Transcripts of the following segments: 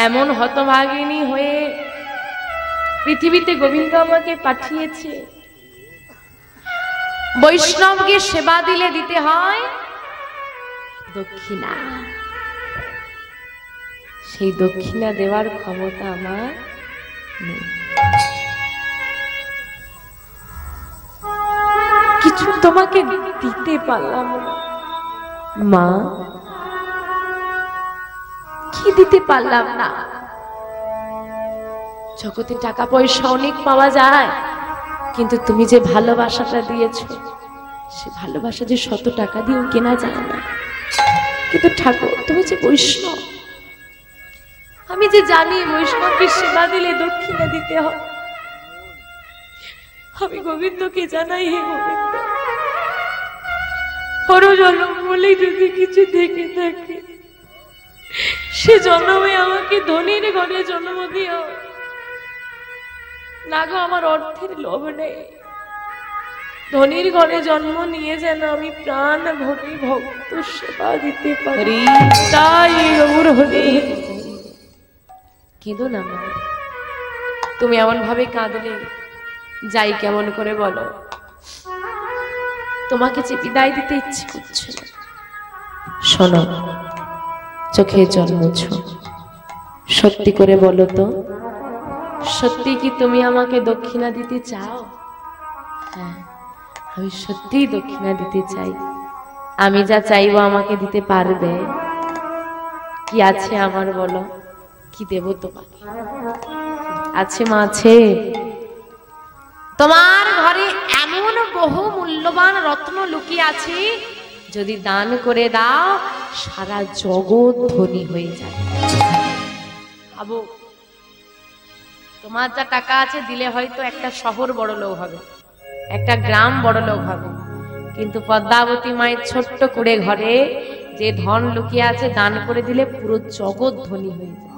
এমন হতভাগিনী হয়ে পৃথিবীতে গোবিন্দ আমাকে পাঠিয়েছে। বৈষ্ণবকে সেবা দিলে দিতে হয় দক্ষিণা। সেই দক্ষিণা দেওয়ার ক্ষমতা আমার নেই। কিছু তোমাকে দিতে পারলাম না মা, কি দিতে পারলাম না। জগতে টাকা পয়সা অনেক পাওয়া যায়, কিন্তু তুমি যে ভালোবাসাটা দিয়েছো, সে ভালোবাসা যে 100 টাকা দিয়েও কেনা যায় না। কিন্তু ঠাকুর তুমি যে বৈষ্ণব, আমি যে জানি বৈষ্ণবকে সেবা দিলে দক্ষিণা দিতে হয়। আমি গোবিন্দকে জানাই, হে গোবিন্দ, পরজন্ম বলে যদি কিছু থেকে থাকে, সে জন্মে আমাকে ধনীর ঘরে জন্ম দিও না গো। আমার অর্থের লোভ নেই, ধনীর ঘরে জন্ম নিয়ে যেন আমি প্রাণ ভরে ভক্ত সেবা দিতে পারি। তাই গৌর হরি। কেঁদো না মা, তুমি এমন ভাবে কাঁদলে যাই কেমন করে বলো। তোমাকে যে বিদায় দিতে ইচ্ছে করছে না। শোনো, চোখে জল মুছো, সত্যি করে বলো তো, সত্যি কি তুমি আমাকে দক্ষিণা দিতে চাও? হ্যাঁ, আমি সত্যিই দক্ষিণা দিতে চাই। আমি যা চাইবো আমাকে দিতে পারবে? কি আছে আমার বলো, কি দেব তোমাকে? আছে মা, আছে। তোমার ঘরে এমন বহু মূল্যবান রত্ন লুকিয়ে আছে, যদি দান করে দাও সারা জগৎ ধনী হয়ে যাবে। ভাবো, তোমার যা টাকা আছে দিলে হয়তো একটা শহর বড় লোক হবে, একটা গ্রাম বড় লোক হবে, কিন্তু পদ্মাবতী মায়ের ছোট্ট কুড়ে ঘরে যে ধন লুকিয়ে আছে দান করে দিলে পুরো জগৎ ধনী হয়ে যাবে।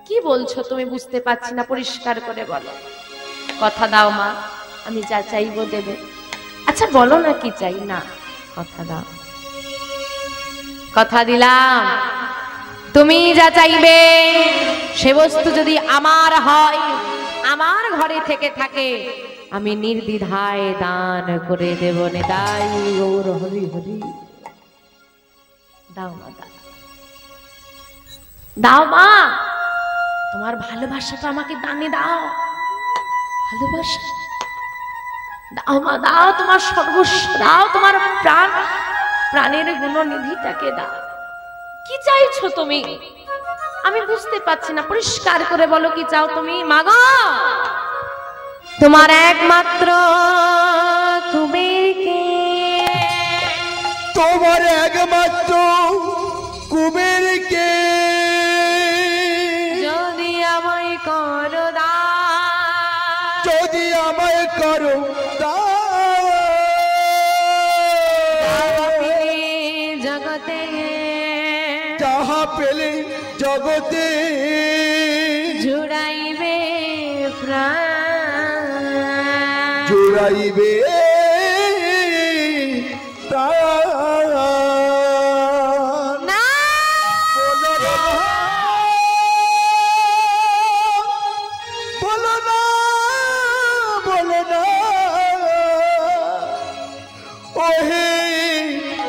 কি বলছো তুমি? বুঝতে পারছি না, পরিষ্কার করে বলো। কথা দাও মা, আমি যা চাইবো দেবে। আচ্ছা বলো না কি চাই? না, কথা দাও। কথা দিলাম, তুমি যা চাইবে সে বস্তু যদি আমার হয়, আমার ঘরে থেকে থাকে, আমি নির্দ্বিধায় দান করে দেব। নিতাই গৌর হরি হরি। দাও মা, দাও, দাও মা, তোমার ভালোবাসাটা আমাকে দানে দাও। ভালোবাসা দাও মা, দাও, তোমার সর্বস্ব দাও, তোমার প্রাণ, প্রাণের গুণনিধিটাকে দাও। কি চাইছো তুমি? আমি বুঝতে পারছি না, পরিষ্কার করে বলো কি চাও তুমি? মাগো, তোমার একমাত্র কুবেরকে, তোমার একমাত্র কুবেরকে যদি আমায় করো দান, যদি আমায় করো জগতে যাহা পেলে জগতে জুড়াইবে প্রাণ, জুড়াইবে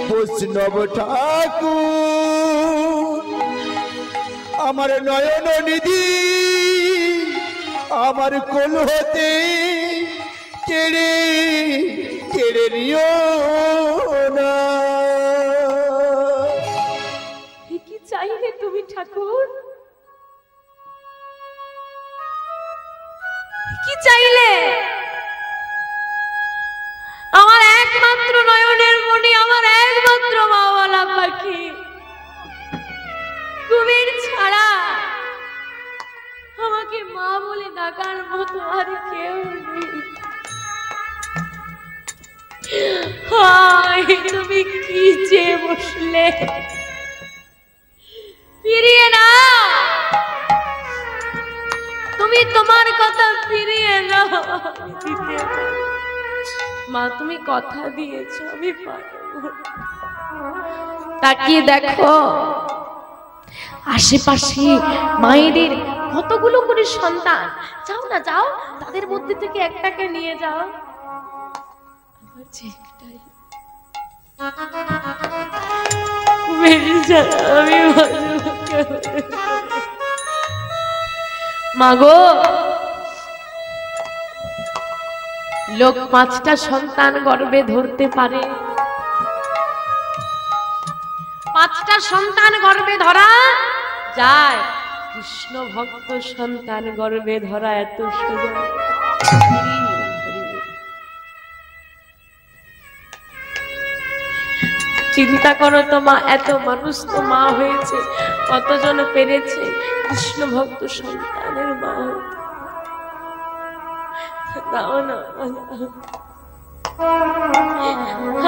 বৈষ্ণব ঠাকুর, আমার নয়ন নিধি, আমার কোল হতে কেড়ে কেড়ে নিও না। কি চাইলে তুমি ঠাকুর? কি চাইলে? আমার একমাত্র নয়নের মণি, আমার একমাত্র মাওয়ালা পাখি কুমির ছাড়া আমাকে মা বলে ডাকার মতো আর কেউ নেই। হায়, তুমি কি চেয়ে বসলে? ফিরিয়ে না, তুমি তোমার কথা ফিরিয়ে নাও। মা, তুমি কথা দিয়েছো, আমি পারবো। তাকিয়ে দেখো, আশেপাশে মায়েদের কতগুলো করে সন্তান, যাও না যাও, তাদের মধ্যে থেকে একটাকে নিয়ে যাও। আমার যে একটাই, আমি মাগো, লোক 5টা সন্তান গর্ভে ধরতে পারে, 5টা সন্তান গর্ভে ধরা যায়, কৃষ্ণ ভক্ত সন্তান গর্ভে ধরা এত সোজা? চিন্তা করো তো মা, এত মানুষ তো মা হয়েছে, কতজন পেরেছে কৃষ্ণ ভক্ত সন্তানের মা হতে? দাও না,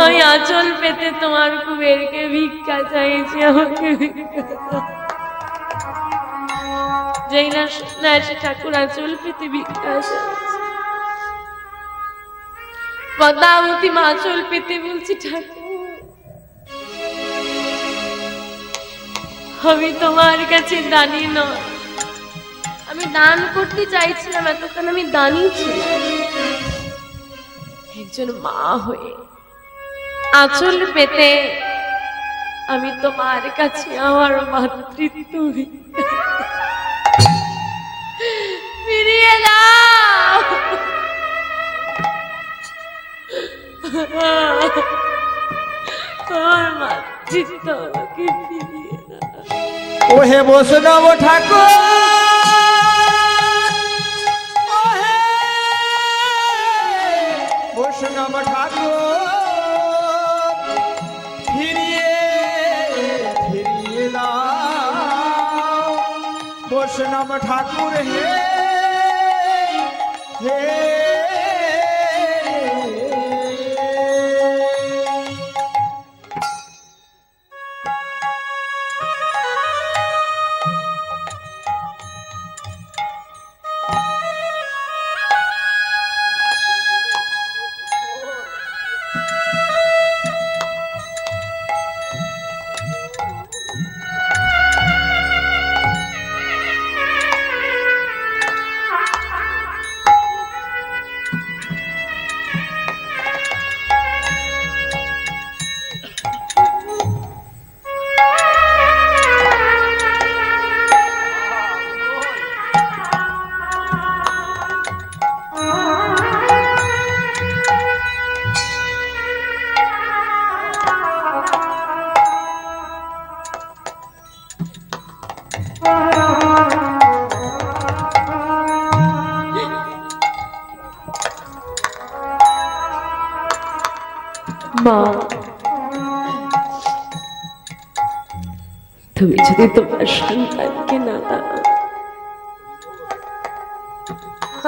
আমি আঁচল পেতে তোমার কুবেরকে ভিক্ষা চাইছি, আমাকে ভিক্ষা দাও। যেই না সন্ন্যাসী ঠাকুর আঁচল পেতে ভিক্ষা চাইছে, পদ্মাবতী মা আঁচল পেতে বলছি, ঠাকুর আমি তোমার কাছে দানি নয়, আমি দান করতে চাইছিলাম, এতক্ষণ আমি দানি ছিলাম, একজন মা হয়ে আঁচল পেতে আমি তোমার কাছে আমার মাতৃত্ব ফিরিয়ে দাও। আমার মাতৃত্ব আমাকে ফিরিয়ে দাও। ওহে বৈষ্ণব ঠাকুর, বৈষ্ণব ঠাকুর, ফিরিয়ে ফিরিয়ে দাও। বৈষ্ণব ঠাকুর হে হে, মা, তুমি যদি তোমার সন্তানকে না দাও,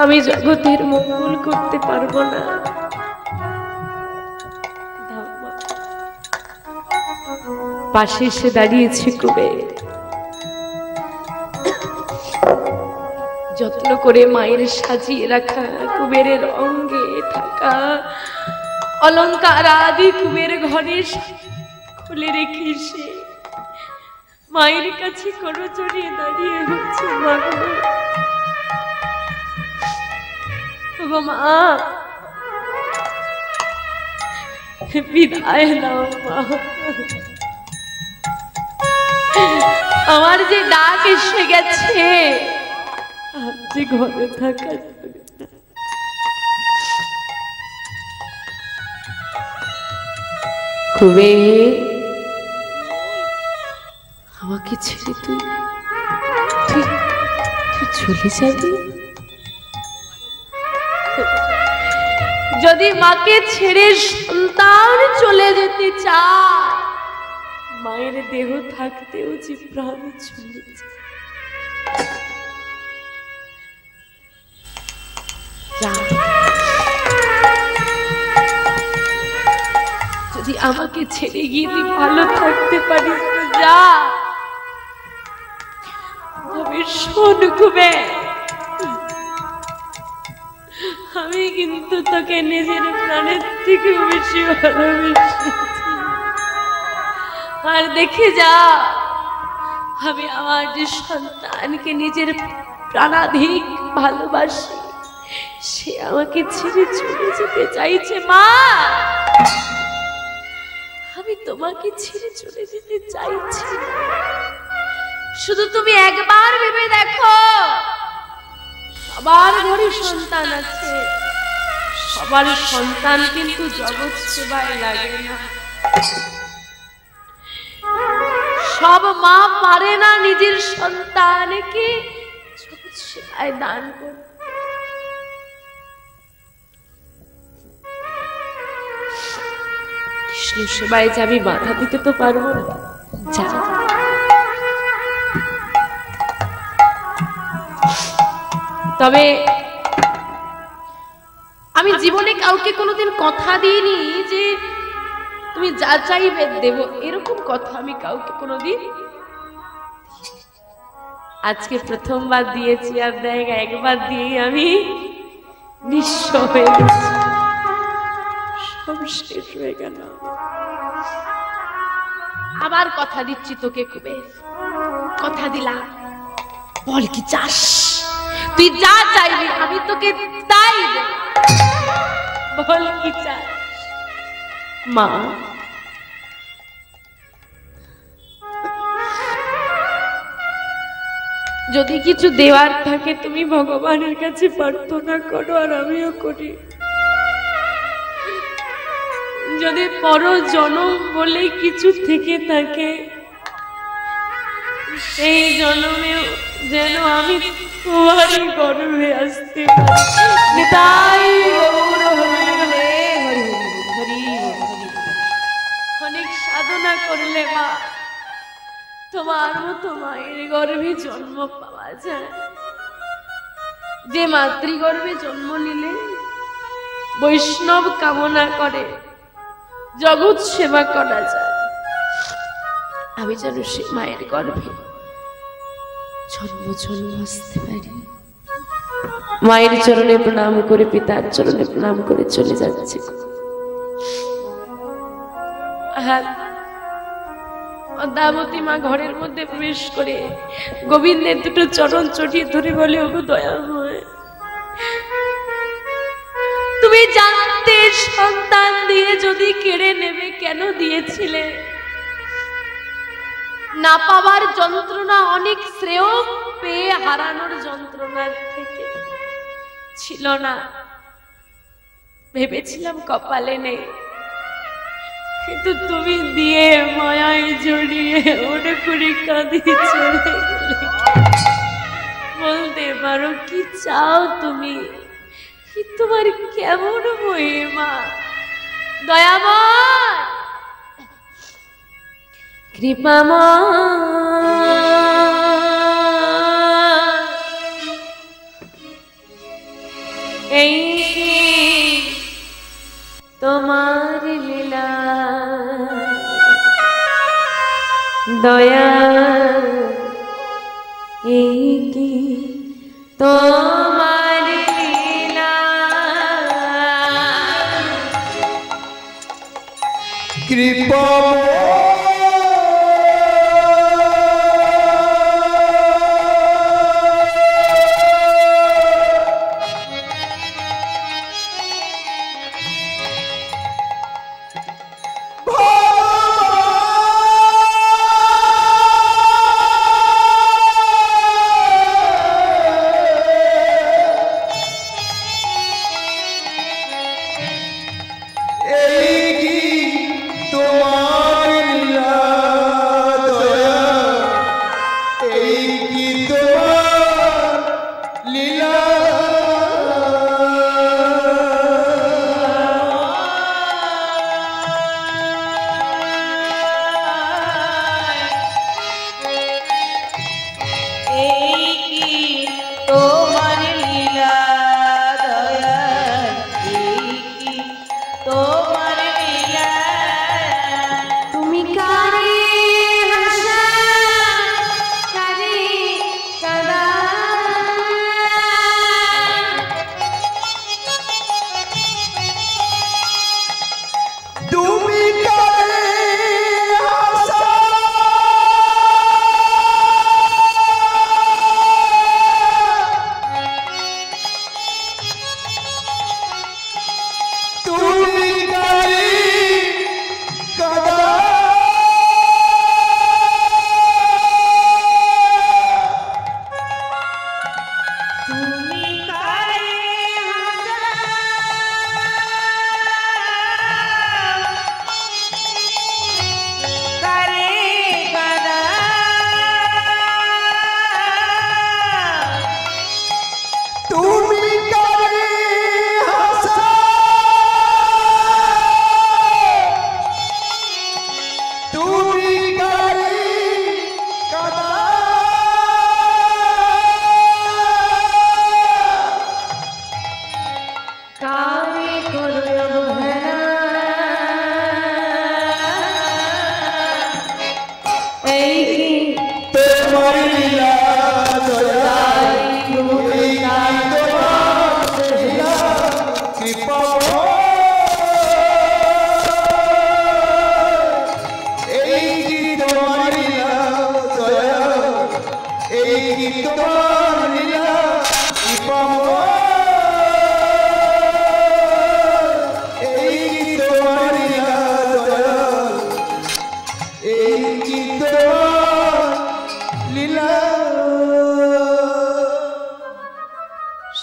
আমি জগতের মঙ্গল করতে পারবো না। পাশে এসে দাঁড়িয়েছে কুবের, যত্ন করে মায়ের সাজিয়ে রাখা কুবেরের অঙ্গে থাকা অলংকার আদি কুবের ঘরে খুলে রেখে সে মায়ের কাছে করো জড়িয়ে দাঁড়িয়ে হচ্ছে, মা বিদায় নাও মা, আমার যে ডাক এসে গেছে, যে ঘরে থাকা খুবে, আমাকে ছেড়ে তুই চলে যাবি? যদি মাকে ছেড়ে সন্তান চলে যেতে চায়, মায়ের দেহ থাকতেও যে প্রাণ চলে যায়। যদি আমাকে ছেড়ে গিয়ে তুই ভালো থাকতে পারিস তো যা, তবে শোন খুবে, আমি কিন্তু তোকে নিজের প্রাণের থেকে বেশি ভালোবেসেছি। আর দেখে যা, আমি আমার যে সন্তানকে নিজের প্রাণাধিক ভালোবাসি, সে আমাকে ছেড়ে চলে যেতে চাইছে। মা, আমি তোমাকে ছেড়ে চলে যেতে চাইছি না। শুধু তুমি একবার ভেবে দেখো, সবার ঘরে সন্তান আছে, সবার সন্তান কিন্তু জগৎ সেবায় লাগে না। সব মা পারে না নিজের সন্তানকে জগৎ সেবায় দান করতে। কৃষ্ণ সেবায় যাবি, বাধা দিতে তো পারবো না, যা। তবে আমি জীবনে কাউকে কোনোদিন কথা দিইনি যে তুমি যা চাইবে দেব, এরকম কথা আমি কাউকে কোনোদিন। আজকে প্রথমবার দিয়েছি, আর দেখ একবার দিয়ে আমি নিঃস্ব হয়ে গেছি, সব শেষ হয়ে গেল। আবার কথা দিচ্ছি তোকে, কুবের, কথা দিলাম, বল কি চাস, তুই যা চাইবি আমি তোকে তাই দেব, বল কি চাস। মা, যদি কিছু দেওয়ার থাকে তুমি ভগবানের কাছে প্রার্থনা করো, আর আমিও করি। যদি পর জনম বলে কিছু থেকে থাকে, সেই জন্মেও যেন আমি তোমারই গর্ভে আসতে পারি। তাই অনেক সাধনা করলে মা তোমার মতো মায়ের গর্ভে জন্ম পাওয়া যায়। যে মাতৃগর্ভে জন্ম নিলে বৈষ্ণব কামনা করে জগৎ সেবা করা যায়, আমি যেন সে মায়ের গর্ভে জন্ম আসতে পারি। মায়ের চরণে প্রণাম করে, পিতার চরণে প্রণাম করে চলে যাচ্ছে। দামতী মা ঘরের মধ্যে প্রবেশ করে গোবিন্দের দুটো চরণ চটিয়ে ধরে বলে, ওগো দয়াময়, তুমি জানতে সন্তান দিয়ে যদি কেড়ে নেবে, কেন দিয়েছিলে? না পাওয়ার যন্ত্রণা অনেক শ্রেয়, পেয়ে হারানোর যন্ত্রণার থেকে ছিল না। ভেবেছিলাম কপালে নেই, কিন্তু তুমি দিয়ে মায়ায় জড়িয়ে মনে করে কাঁদিয়ে চলে গেলে। বলতে পারো কি চাও তুমি? কি তোমার কেমন মহিমা? দয়াময়, কৃপাময়, এই তোমার লীলা, দয়া এই কি তোমার লীলা। কৃপা তোমার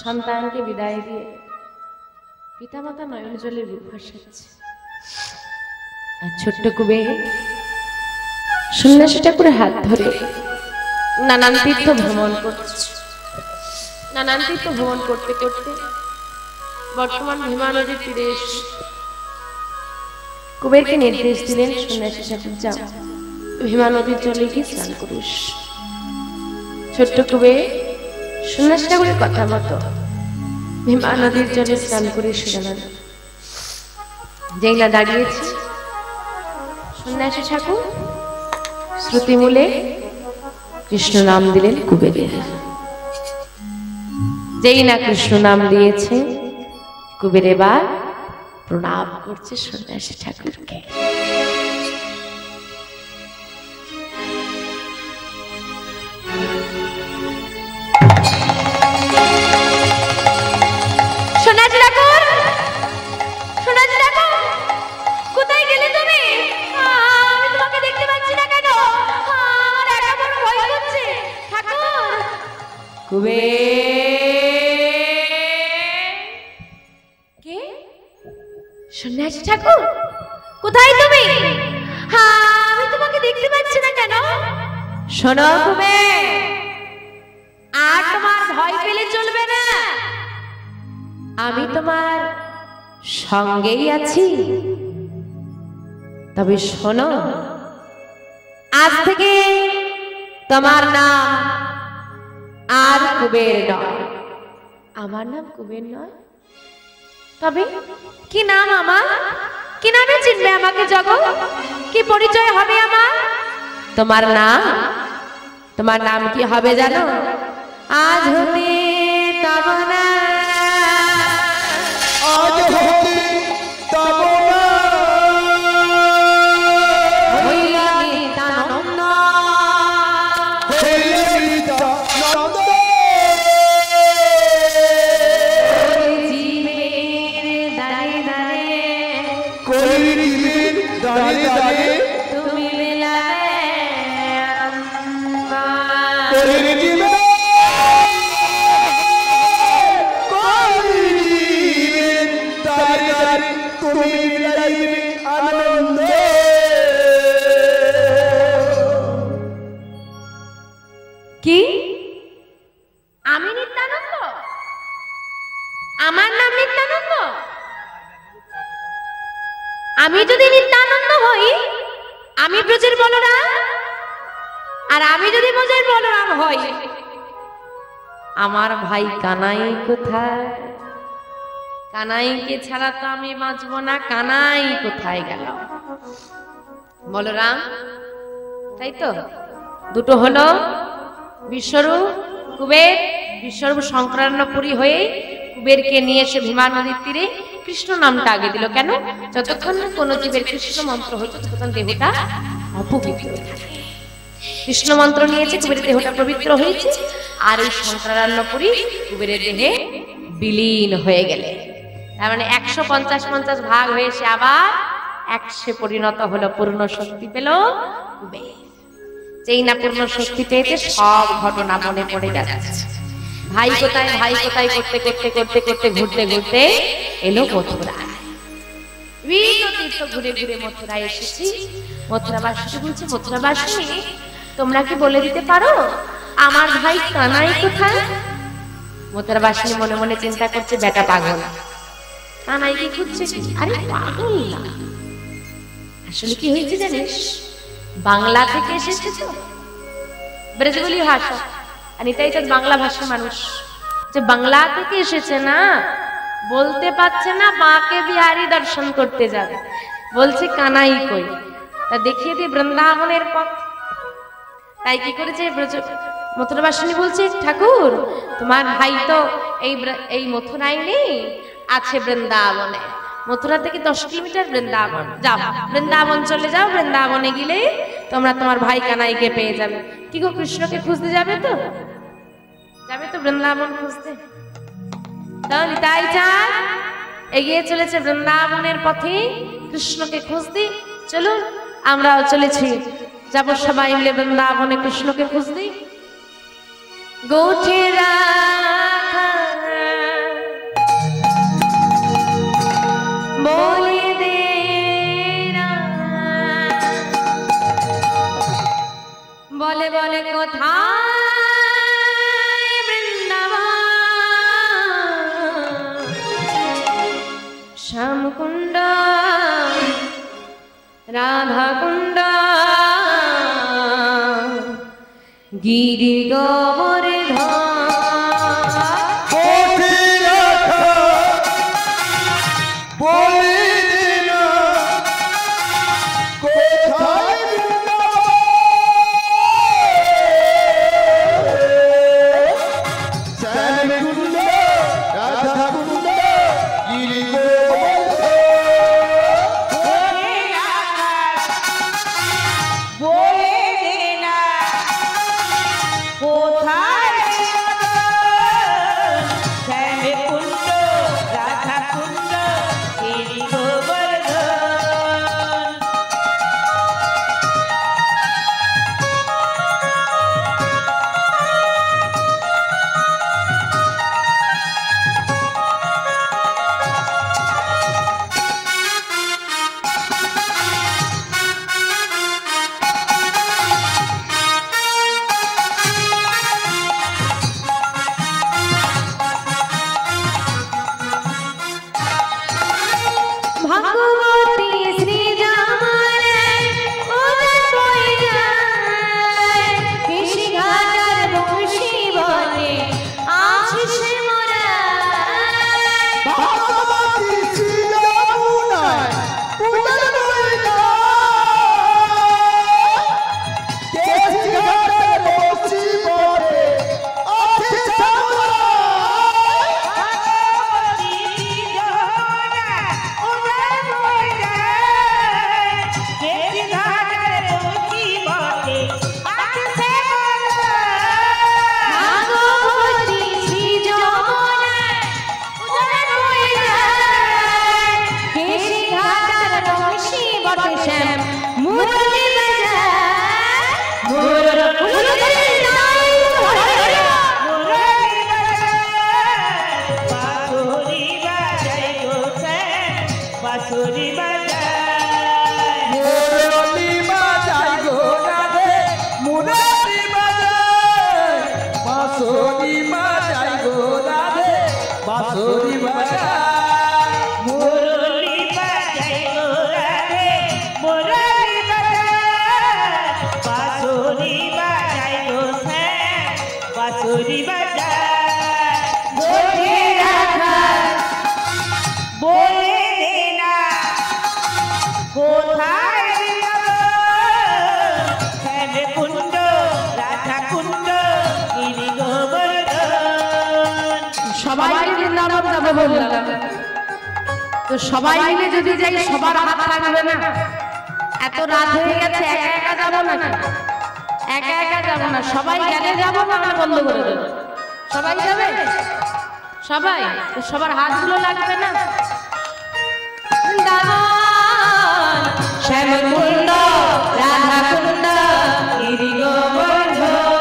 সন্তানকে বিদায় দিয়ে পিতামাতা নয়ন জলে বুক ভাসাচ্ছে। আর ছোট্ট কুবের সন্ন্যাসী ঠাকুরের হাত ধরে নানান তীর্থ ভ্রমণ করছে। নানান তীর্থ ভ্রমণ করতে করতে বর্তমান ভীমা নদীর তীরে এসে কুবেরকে নির্দেশ দিলেন, সন্ন্যাসী ঠাকুর যাও ভীমা নদীর জলে গিয়ে স্নান করিস। ছোট্ট কুবের সন্ন্যাসী ঠাকুরের কথা মতো ভীমা নদীর জলে স্নান করে এসে গেলেন। যেই না দাঁড়িয়েছে, সন্ন্যাসী ঠাকুর শ্রুতিমূলে কৃষ্ণ নাম দিলেন কুবেরের। যেই না কৃষ্ণ নাম দিয়েছে, কুবের এবার প্রণাম করছে সন্ন্যাসী ঠাকুরকে। সন্ন্যাসী ঠাকুর, সন্ন্যাসী ঠাকুর, কোথায় গেলে তুমি? আমি তোমাকে দেখতে পাচ্ছি না কেন? আমার একা বড় ভয় করছে ঠাকুর। কে? সন্ন্যাসী ঠাকুর, কোথায় তুমি? আমি তোমাকে দেখতে পাচ্ছি না কেন? শোনো কুবের, আর তোমার ভয় পেলে চলবে না। আমি তোমার সঙ্গেই আছি। তবে শোনো, আজ থেকে তোমার নাম আর কুবের নয়। আমার নাম কুবের নয়? তবে কি নাম আমার? কি নামে চিনবে আমাকে জগৎ? কি পরিচয় হবে আমার? তোমার নাম, তোমার নাম কি হবে জানো? আজ হতে তব না, আজ হতে তব না হইল নিত্যানন্দ, হইল নিত্যানন্দ। জীবের দাঁড়ে দাঁড়ে, করি জীবের দাঁড়ে দাঁড়ে, তুমি মিলাবে আনন্দ। করি জীবের, করি জীবের দাঁড়ে দাঁড়ে, তুমি মিলাইবে আনন্দ। কি? আমি নিত্যানন্দ? আমার নাম নিত্যানন্দ? আমি যদি নিত্যানন্দ হই, আমি ব্রজের বলরাম। আর আমি যদি ব্রজের বলরাম হই, আমার ভাই কানাই কোথায়? কানাইকে ছাড়া তো আমি বাঁচব না। কানাই কোথায় গেল? বলরাম, তাই তো? দুটো হলো, বিশ্বরূপ কুবের। বিশ্বরূপ সংক্রান্নপুরী হয়ে কুবেরকে নিয়ে এসে ভীমা নদীর তীরে কৃষ্ণ নামটা আগে দিল। কেন? যতক্ষণ না কোনো জীবের কৃষ্ণ মন্ত্র হচ্ছে ততক্ষণ দেহটা অপবিত্র থাকে। কৃষ্ণ মন্ত্র নিয়েছে, কুবেরের দেহটা পবিত্র হয়েছে। আর এই সংক্রান্নপুরী কুবেরের দেহে বিলীন হয়ে গেলে, তার মানে 150-50 ভাগ হয়ে সে আবার 100 পরিণত হলো, পূর্ণ শক্তি পেল কুবের। যেই না পূর্ণ শক্তি পেয়েছে, সব ঘটনা মনে পড়ে যাচ্ছে। ভাই কোথায়, ভাই কোথায় করতে করতে করতে করতে ঘুরতে ঘুরতে এলো মথুরায়। বিভিন্ন তীর্থ ঘুরে ঘুরে মথুরায় এসেছি। মথুরাবাসী বলছে, মথুরাবাসী তোমরা কি বলে দিতে পারো আমার ভাই কানাই কোথায়? মথুরাবাসী মনে মনে চিন্তা করছে, বেটা পাগল, কানাই কি খুঁজছে কি? আরে পাগল না, আসলে কি হয়েছে জানিস? বাংলা থেকে এসেছে তো, ব্রজবুলি ভাষা, আর এটাই তো বাংলা ভাষা মানুষ, যে বাংলা থেকে এসেছে না, বলতে পারছে না মাকে বিহারি দর্শন করতে যাবে, বলছে কানাই কই? তা দেখিয়ে দিয়ে বৃন্দাবনের পথ। তাই কি করেছে মথুরাবাসিনী বলছে, ঠাকুর তোমার ভাই তো এই মথুরায় নেই, আছে বৃন্দাবনে। মথুরা থেকে 10 কিলোমিটার বৃন্দাবন, যাও বৃন্দাবন চলে যাও, বৃন্দাবনে গেলে তোমরা তোমার ভাই কানাইকে পেয়ে যাবে। কি গো, কৃষ্ণকে খুঁজতে যাবে তো? যাবে তো বৃন্দাবন খুঁজতে? তাহলে তাই চান এগিয়ে চলেছে বৃন্দাবনের পথে কৃষ্ণকে খুঁজতে। চলুন আমরাও চলেছি, যাবো সবাই মিলে বৃন্দাবনে কৃষ্ণকে খুঁজতে। গোঠে রাখা বলে দে না, বলে বলে কোথায় বৃন্দাবন, শ্যামকুণ্ড রাধাকুণ্ড গিরি গোবর্ধন। তো সবাই মিলে যদি যাই সবার হাত লাগবে না, এত রাত হয়ে গেছে, একা একা যাবো না, একা একা যাবো না, সবাই গেলে যাবো না, আমরা বন্ধ করে দেবো। সবাই যাবে, সবাই, তো সবার হাতগুলো লাগবে না। শ্যামকুণ্ড রাধাকুণ্ড গিরি গোবর্ধন।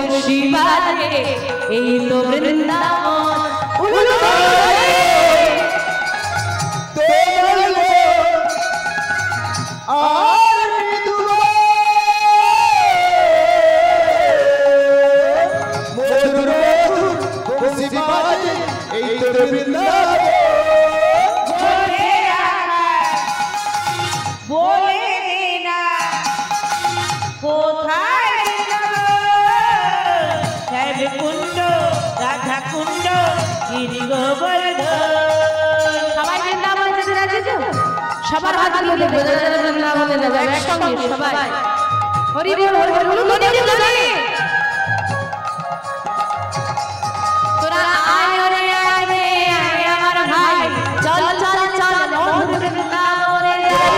বংশী বাজে এই তো বৃন্দাবন আর মধুর বংশী বাজে এই তো বৃন্দাবন বলে দে না কোথায় শ্যাম কুণ্ড রাধা কুণ্ড গিরি গোবর্ধন সবাই বৃন্দাবনে যেতে রাজি তো সবার হাত তুলে বৃন্দাবনে যাবে একসঙ্গে সবাই হরি বল হরি বল হরি বল তোরা আয় রে আয় রে আয় আমার ভাই চল চল চল মধুর বৃন্দাবনে যাই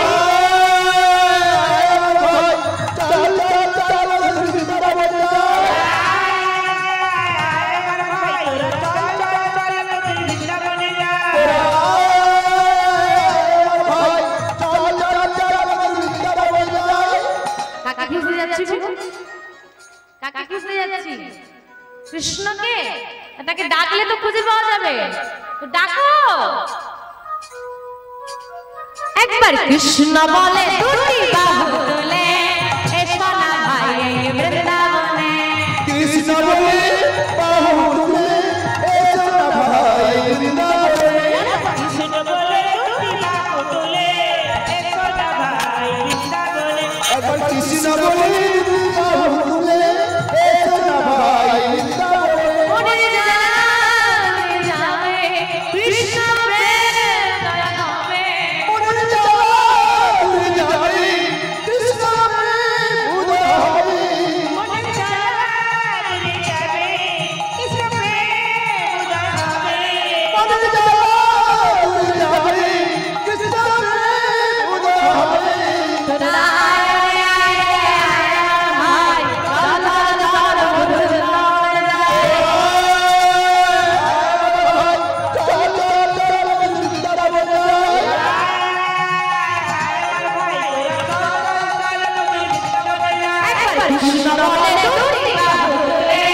কাকে খুঁজতে যাচ্ছি কৃষ্ণকে তাকে ডাকলে তো খুঁজে পাওয়া যাবে তো ডাকো একবার কৃষ্ণ বলে দুটি বাহু তুলে এসো না ভাই এই বৃন্দাবনে কৃষ্ণ বলে বাহু তুলে এসো না ভাই বৃন্দাবনে কৃষ্ণ বলে দুটি বাহু তুলে এসো না ভাই বৃন্দাবনে একবার কৃষ্ণ বলে বাহু তুলে এসো না ভাই বৃন্দাবনে মনে জানে যাবে কৃষ্ণ প্রেম দয়া হবে মনে যাবে কৃষ্ণ প্রেম উদয় হবে মনে যাবে কৃষ্ণ প্রেম উদয় হবে মনে যাবে কৃষ্ণ প্রেম উদয় হবে তোরা আয় রে আয় রে আয় আমার ভাই চল চল চল মধুর বৃন্দাবনে যাই একবার কৃষ্ণ বলে দুটি বাহু তুলে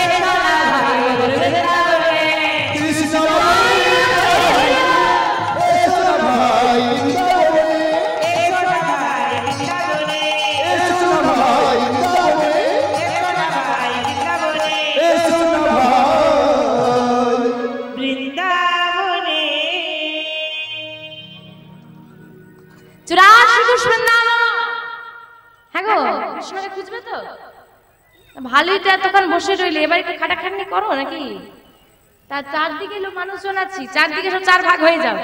এসো না ভাই মধুর বৃন্দাবনে কৃষ্ণ বলে এসো না ভাই বৃন্দাবনে এসো না ভাই বৃন্দাবনে এসো না ভাই বৃন্দাবনে এসো না ভাই বৃন্দাবনে এসো না ভাই বৃন্দাবনে 84 কোষ বৃন্দাবন হ্যাঁ গো কৃষ্ণকে খুঁজবে তো ভালোই তো এতক্ষণ বসে রইলে এবার একটু খাটাখাটনি করো নাকি তার চারদিকে লোক মানুষজন আছি চারদিকে সব চার ভাগ হয়ে যাও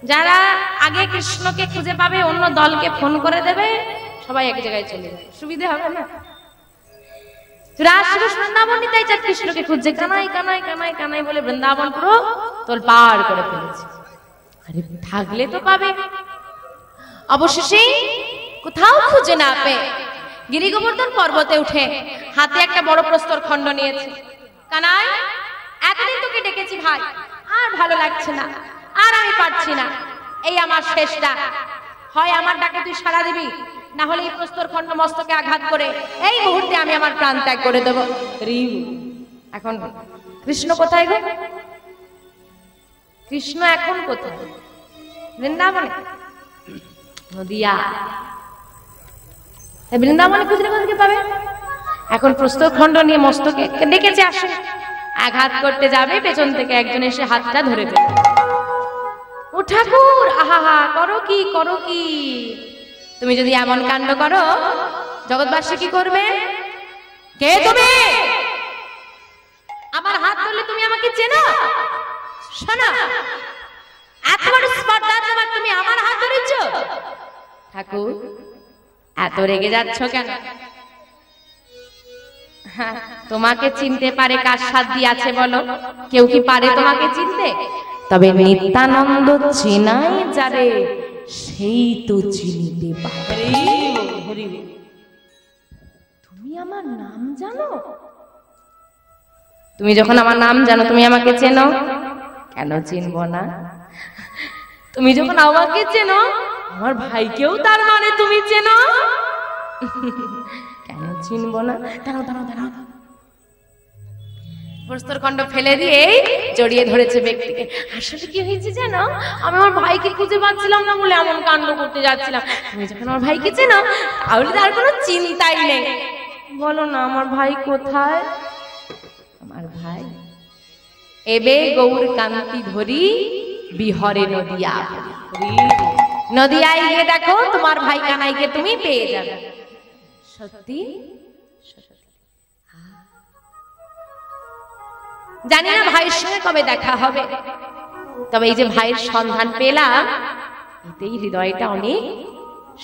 যারা আগে কৃষ্ণকে খুঁজে পাবে অন্য দলকে ফোন করে দেবে সবাই এক জায়গায় চলে যাবে সুবিধা হবে না 84 কোষ বৃন্দাবনই তাই চার কৃষ্ণকে খুঁজছে কানাই কানাই কানাই কানাই বলে বৃন্দাবন পুরো তোল পার করে ফেলেছে আরে থাকলে তো পাবে অবশেষে কোথাও খুঁজে না পেয়ে গিরি গোবর্ধন পর্বতে উঠে হাতে একটা বড় প্রস্তর খণ্ড নিয়েছে কানাই এতদিন তোকে ডেকেছি ভাই আর ভালো লাগছে না আর আমি পারছি না এই আমার শেষ ডাক হয় আমার ডাকে তুই সাড়া দিবি না হলে এই প্রস্তর খণ্ড মস্তকে আঘাত করে এই মুহূর্তে আমি আমার প্রাণ ত্যাগ করে দেব রিউ এখন কৃষ্ণ কোথায় গো কৃষ্ণ এখন কোথায় বৃন্দাবনে নদিয়া বৃন্দাবনে খুঁজলে কোথাকে পাবে এখন প্রস্তর খণ্ড নিয়ে মস্তকে ডেকেছে আসে আঘাত করতে যাবে পেছন থেকে একজন এসে হাতটা ধরে ফেলে ও ঠাকুর আহা করো কি করো কি তুমি যদি এমন কাণ্ড করো জগৎবাসী কি করবে কে তুমি আমার হাত ধরলে তুমি আমাকে চেনো শোনো এত বড় স্পর্ধা তোমার তুমি আমার হাত ধরেছ ঠাকুর এত রেগে যাচ্ছ কেন তোমাকে চিনতে পারে কার সাধ্য আছে বলো কেউ কি পারে তোমাকে চিনতে তবে নিত্যানন্দ চেনাই যারে সেই তো চিনতে পারে তুমি আমার নাম জানো তুমি যখন আমার নাম জানো তুমি আমাকে চেনো কেন চিনবো না তুমি যখন আমাকে চেনো আমার ভাইকেও তার মানে তুমি চেনো কেন চিনবো না দাঁড়াও দাঁড়াও দাঁড়াও প্রস্তরখণ্ড ফেলে দিয়ে জড়িয়ে ধরেছে ব্যক্তিকে। আসলে কি হয়েছে জানো, আমি আমার ভাইকে খুঁজে পাচ্ছিলাম না বলে এমন কাণ্ড করতে যাচ্ছিলাম। তুমি যখন আমার ভাইকে চেনো তাহলে তার কোনো চিন্তাই নেই। বলো না আমার ভাই কোথায়? আমার ভাই এবে গৌর কান্তি ধরি বিহরে নদিয়া। নদিয়ায় গিয়ে দেখো তোমার ভাই কানাইকে তুমি পেয়ে যাবে। সত্যি জানি না ভাইয়ের সঙ্গে কবে দেখা হবে, তবে এই যে ভাইয়ের সন্ধান পেলাম এতেই হৃদয়টা অনেক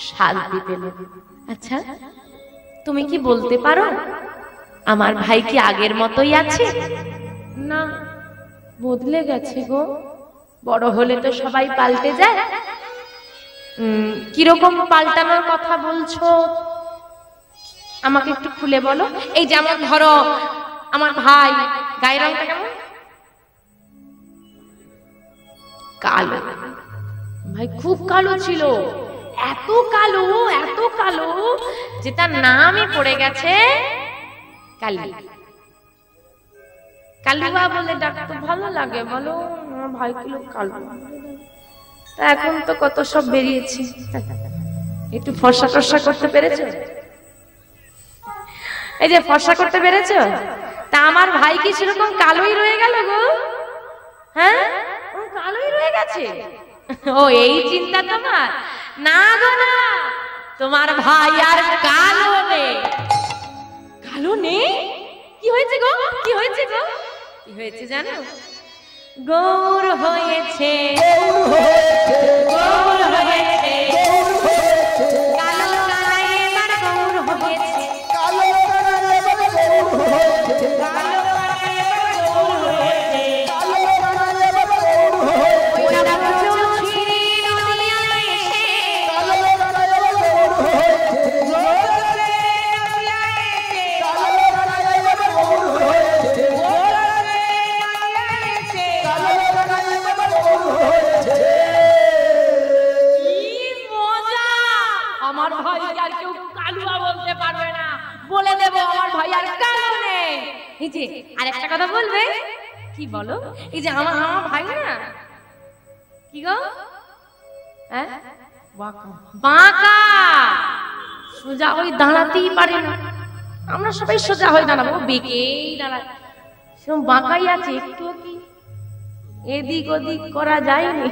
শান্তি পেল। আচ্ছা তুমি কি বলতে পারো আমার ভাই কি আগের মতোই আছে? না, বদলে গেছে গো। বড় হলে তো সবাই পাল্টে যায়। কিরকম পাল্টানোর কথা বলছো আমাকে একটু খুলে বলো। এই যেমন ধরো আমার ভাই গায়ের রংটা কেমন? কালো। ভাই খুব কালো ছিল, এত কালো যে তার নামই পড়ে গেছে কালি। কালুয়া বলে ডাকতে ভালো লাগে বলো? আমার ভাই কিলো কালো। তা এখন তো কত সব বেরিয়েছে, একটু ফর্সা টর্সা করতে পেরেছো? এই যে ফর্সা করতে পেরেছো, তা আমার ভাই কি সেরকম কালোই রয়ে গেল গো? হ্যাঁ কালোই রয়ে গেছে। ও এই চিন্তা তোমার? না গো না, তোমার ভাই আর কালো নেই। কালো নেই? কি হয়েছে গো? কি হয়েছে গো? কি হয়েছে জানো? গৌর হয়েছে, গৌর হয়েছে, কালো কানাই এবার গৌর হয়েছে, কালো কানাই এবার গৌর হয়েছে, কালো কানাই এবার গৌর হয়েছে, কালো কানাই এবার গৌর হয়েছে, ওই যাবো চলছি নদিয়ায় এসে, কালো কানাই এবার গৌর হয়েছে, গৌরে নদিয়ায় এসে, কালো কানাই এবার গৌর হয়েছে, গৌরে নদিয়ায় এসে, কালো কানাই এবার গৌর হয়েছে। কি মজা! আমার ভাই আর কেউ কালুয়া বলতে পারবে না, বলে দেব আমার ভাই আর কালো নেই। এই যে আরেকটা কথা বলবে, কি বলো? এই যে আমার ভাই না কি গো, হ্যাঁ বাঁকা, সোজা ওই দাঁড়াতেই পারে না। আমরা সবাই সোজা হয়ে দাঁড়াবো, বেঁকেই দাঁড়ায়, সেরকম বাঁকাই আছে। একটু কি এদিক ওদিক করা যায়নি?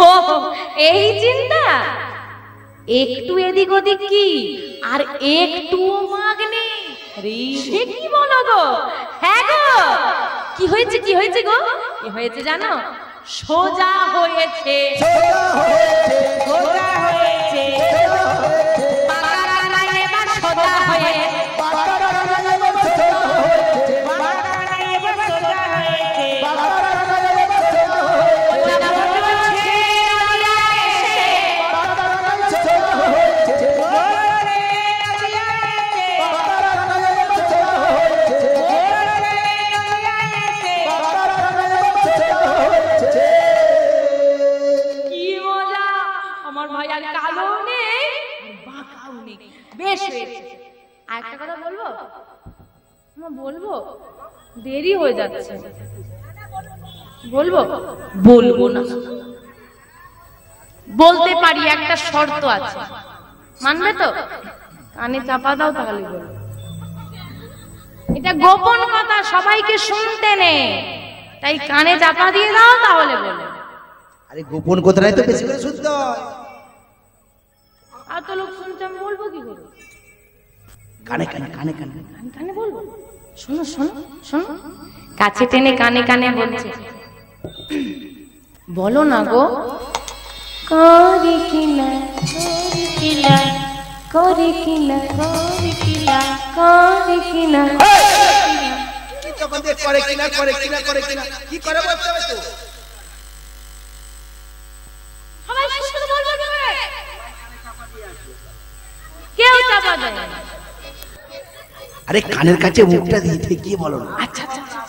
ও এই চিন্তা, একটু এদিক ওদিক কি আর একটু মাগনি। সে কি বলো গো? হ্যাঁ গো, কি হয়েছে? কি হয়েছে গো? কি হয়েছে জানো? সোজা হয়েছে, সোজা হয়েছে, সোজা হয়েছে, বাঁকা কানাই এবার সোজা হয়েছে, বাঁকা কানাই এবার সোজা হয়েছে, বাঁকা কানাই এবার সোজা হয়েছে, বাঁকা কানাই এবার সোজা হয়েছে, ওই যাবো চলছি নদিয়ায় এসে, বাঁকা কানাই সোজা হয়েছে, গৌরে নদিয়ায় এসে, বাঁকা কানাই এবার সোজা হয়েছে, গৌরে নদিয়ায় এসে, বাঁকা কানাই এবার সোজা হয়েছে। কি মজা! আমার ভাই আর কালো নেই বাঁকাও নেই, বেশ হয়েছে। আর একটা কথা বলবো, বলবো দেরি হয়ে যাচ্ছে, বলবো বলবো না, বলতে পারি, একটা শর্ত আছে, মানবে তো? কানে চাপা দাও তাহলে বলবো। এটা গোপন কথা, সবাইকে শুনতে নেই, তাই কানে চাপা দিয়ে দাও তাহলে বলবো। আরে গোপন কথাটাই তো বেশি করে শুনতে হয়। আর তো লোক শুনছে, আমি বলবো কি করে? কানে কানে কানে কানে কানে কানে বলবো। শোনো শোনো শোনো, কাছে টেনে কানে কানে বলছে, বলো না গো। করে কিনা, করে কিনা, করে কিনা, করে কিনা, করে কিনা। কি তখন দিয়ে করে কিনা করে কিনা করে কিনা কি করে বলতে হবে তো? সবাই শুনতে বলবো কি করে? কেউ চাপা দেয় না। আরে কানের কাছে মুখটা দিয়ে ঠেকিয়ে বলো না। আচ্ছা আচ্ছা আচ্ছা,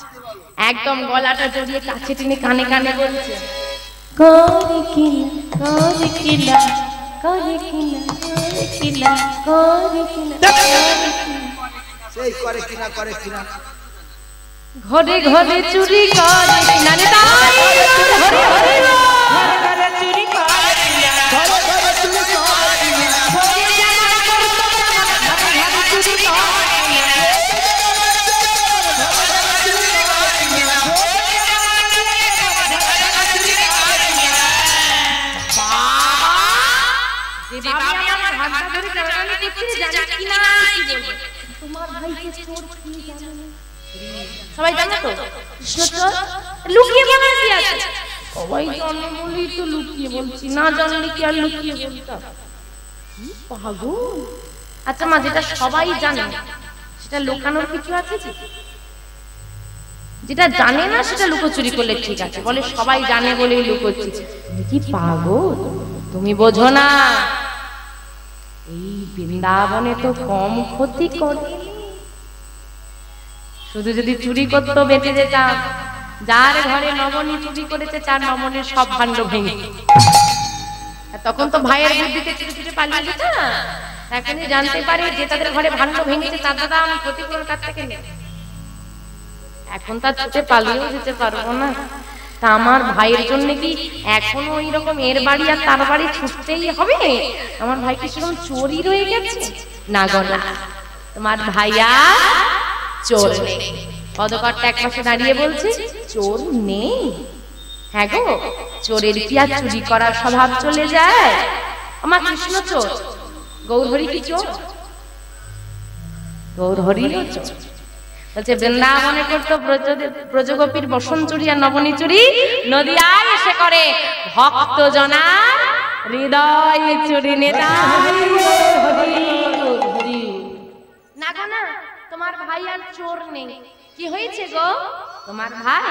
একদম গলাটা জড়িয়ে কাছে টেনে কানে কানে বলছে, করে কিনা, করে কিনা, করে কিনা, করে কিনা, করে কিনা। সেই করে কিনা করে কিনা ঘরে ঘরে চুরি করে কিনা নিতাই ঘরে ঘরে ঘরে ঘরে চুরি করে কিনা ঘরে ঘরে চুরি করে কিনা ঘরে জামা করতো ঘরে ঘরে চুরি করে কিনা যেভাবে আমার হাতটা ধরে টানাটানি করছে জানি কিনা কি বলবো তোমার ভাইকে চোর কি জানে সবাই জানে তো কৃষ্ণ চোর লুকিয়ে বলার কি আছে সবাই জানে বলেই তো লুকিয়ে বলছি না জানলে কি আর লুকিয়ে বলতাম পাগল আচ্ছা মা যেটা সবাই জানে সেটা লুকানোর কিছু আছে কি যেটা জানে না সেটা লুকোচুরি করলে ঠিক আছে বলে সবাই জানে বলেই লুকোচ্ছি তুমি কি পাগল তুমি বোঝো না এই বৃন্দাবনে তো কম ক্ষতি করে শুধু যদি চুরি করতো বেঁচে যেতাম যার ঘরে নবনী চুরি করেছে তার নবনীর সব ভাণ্ড ভেঙে তখন তো ভাইয়ের বুদ্ধিতে ছুটে ছুটে পালিয়ে যেত না এখনই জানতে পারে যে তাদের ঘরে ভাণ্ড ভেঙেছে তার দাদা আমি ক্ষতিপূরণ কাছ থেকে নেব এখন তার ছুটে পালিয়েও যেতে পারবো না তা আমার ভাইয়ের জন্য কি এখনো ওই রকম এর বাড়ি আর তার বাড়ি ছুটতেই হবে আমার ভাই কি সেরকম চোরই রয়ে গেছে না গো না তোমার ভাইয়া চোর নেই পদকর্তা এক পাশে দাঁড়িয়ে বলছে চোর নেই হ্যাঁ গো চোরের কি আর চুরি করার স্বভাব চলে যায় আমার কৃষ্ণ চোর গৌরহরি কি চোর গৌরহরিও চোর বলছে বৃন্দাবনে করতো ব্রজগোপীর বসন চুরি আর নবনী চুরি নদিয়ায় এসে করে ভক্ত জনা হৃদয় চুরি নেতা না গো না তোমার ভাই আর চোর নেই কি হয়েছে গো তোমার ভাই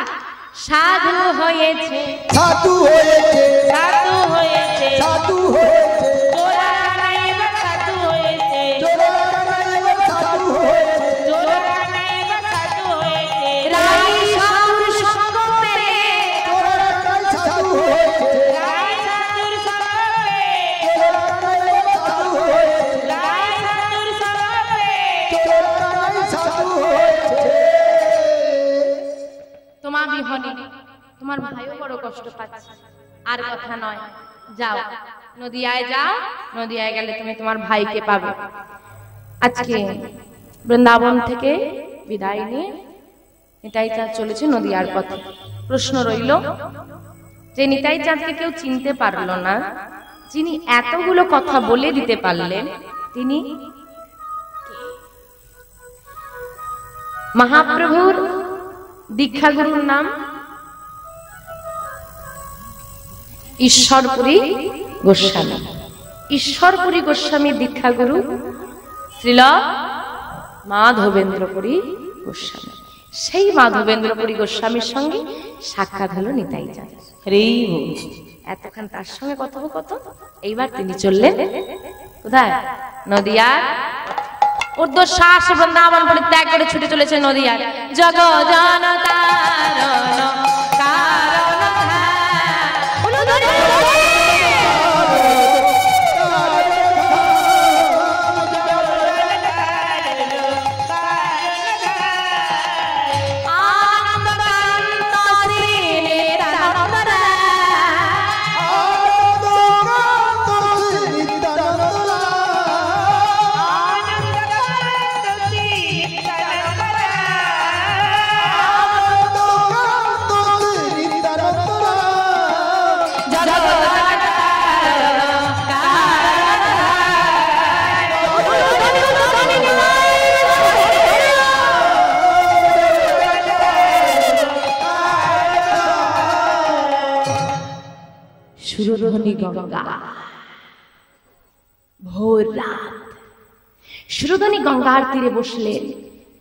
সাধু হয়েছে সাধু হয়েছে সাধু হয়েছে সাধু হয়েছে চোরা নাই এবার সাধু হয়েছে চোরা নাই সাধু হয়েছে চোরা নাই এবার সাধু হয়েছে রাই সাধুর সঙ্গ পেয়ে চোরা নাই সাধু হয়েছে রায় সাধুর সঙ্গে চোরা নাই সাধু হয়েছে রায় সাধুর সঙ্গে চোরা নাই সাধু হয়েছে তোমার বিহনে তোমার ভাইও বড় কষ্ট পাচ্ছে আর কথা নয় যাও নদিয়ায় যাও নদিয়ায় গেলে তুমি তোমার ভাইকে পাবে আজকে বৃন্দাবন থেকে বিদায় নিয়ে নিতাই চাঁদ চলেছে নদিয়ার পথে প্রশ্ন রইল যে নিতাই চাঁদকে কেউ চিনতে পারলো না যিনি এতগুলো কথা বলে দিতে পারলেন তিনি মহাপ্রভুর দীক্ষাগুরুর নাম ঈশ্বরপুরী গোস্বামী ঈশ্বরপুরী গোস্বামীর দীক্ষাগুরু শ্রীল মাধবেন্দ্রপুরী গোস্বামী সেই মাধবেন্দ্রপুরী গোস্বামীর সঙ্গে সাক্ষাৎ হলো নিতাই চাঁদ এতক্ষণ তার সঙ্গে কথোপকথন এইবার তিনি চললেন কোথায় নদিয়ার ঊর্ধ্বশ্বাস বৃন্দাবন পরিত্যাগ করে ছুটে চলেছে নদিয়ার জগ জনতারণ সুরধনী গঙ্গা ভোর রাত সুরধনী গঙ্গার তীরে বসলেন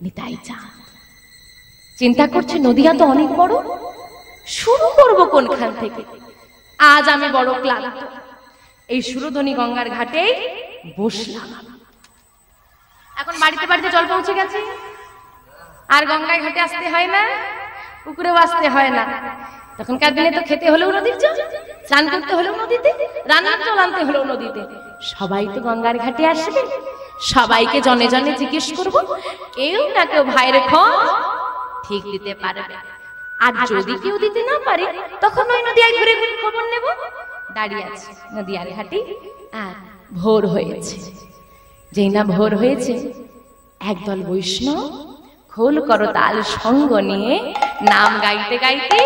নিতাই চাঁদ চিন্তা করছে নদিয়া তো অনেক বড় শুরু করব কোনখান থেকে আজ আমি বড় ক্লান্ত এই সুরধনী গঙ্গার ঘাটে বসলাম এখন বাড়িতে বাড়িতে জল পৌঁছে গেছে আর গঙ্গায় ঘাটে আসতে হয় না পুকুরেও আসতে হয় না তখনকার দিনে তো খেতে হলেও নদীর জল স্নান করতে হলেও নদীতে রান্নার জল আনতে হলেও নদীতে সবাই তো গঙ্গার ঘাটে আসবে সবাইকে জনে জনে জিজ্ঞেস করব কেউ না কেউ ভাইয়ের খোঁজ ঠিক দিতে পারবে। আর যদি কেউ দিতে না পারে তখন ওই নদিয়ায় ঘুরে ঘুরে খবর নেব। দাঁড়িয়ে আছে নদিয়ার ঘাটে, আর ভোর হয়েছে। যেই না ভোর হয়েছে, একদল বৈষ্ণব খোল করতাল সঙ্গ নিয়ে নাম গাইতে গাইতে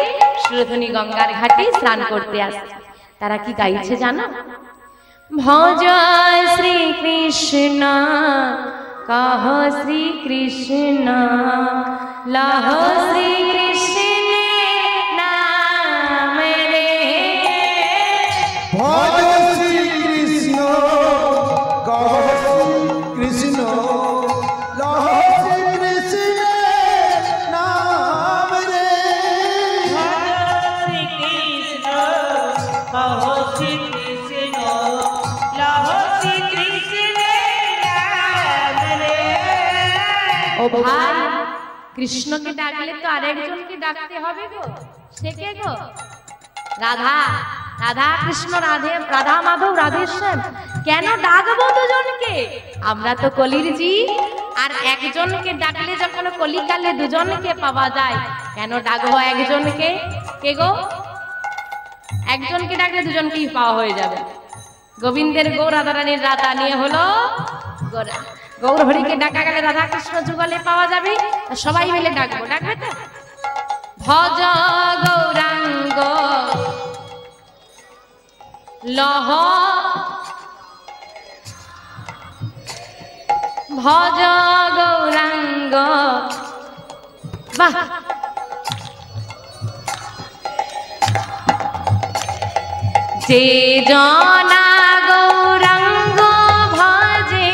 সুরধনী গঙ্গার ঘাটে স্নান করতে আসছে। তারা কি গাইছে জানো? ভজ শ্রীকৃষ্ণ কহ শ্রীকৃষ্ণ লহ শ্রীকৃষ্ণ নাম রে। ভজ শ্রীকৃষ্ণ কহ শ্রীকৃষ্ণ লহ শ্রীকৃষ্ণ নাম রে। শ্রীকৃষ্ণ কহ শ্রীকৃষ্ণ লহ শ্রীকৃষ্ণ নাম রে। ও ভাই, কৃষ্ণকে ডাকলে তো আরেকজনকে ডাকতে হবে গো। সে কে গো? রাধা। রাধা কৃষ্ণ, রাধা মাধব, রাধেশ্যাম। কেন ডাকবো দুজনকে? আমরা তো কলির জীব, আর একজনকে ডাকলে যখন কলিকালে দুজনকে পাওয়া যায়, কেন ডাকবো একজনকে? কে গো? একজনকে ডাকলে দুজনকেই পাওয়া হয়ে যাবে। গোবিন্দের গৌ, রাধারানীর রাধা নিয়ে হলো গোরা। গৌর হরিকে ডাকা গেলে রাধা কৃষ্ণ যুগলে পাওয়া যাবে। সবাই মিলে ডাকবো, ডাকবে তো? ভজ গৌরাঙ্গ লহ, ভজ গৌরাঙ্গ। বাহ, যে জনা গৌরাঙ্গ ভজে,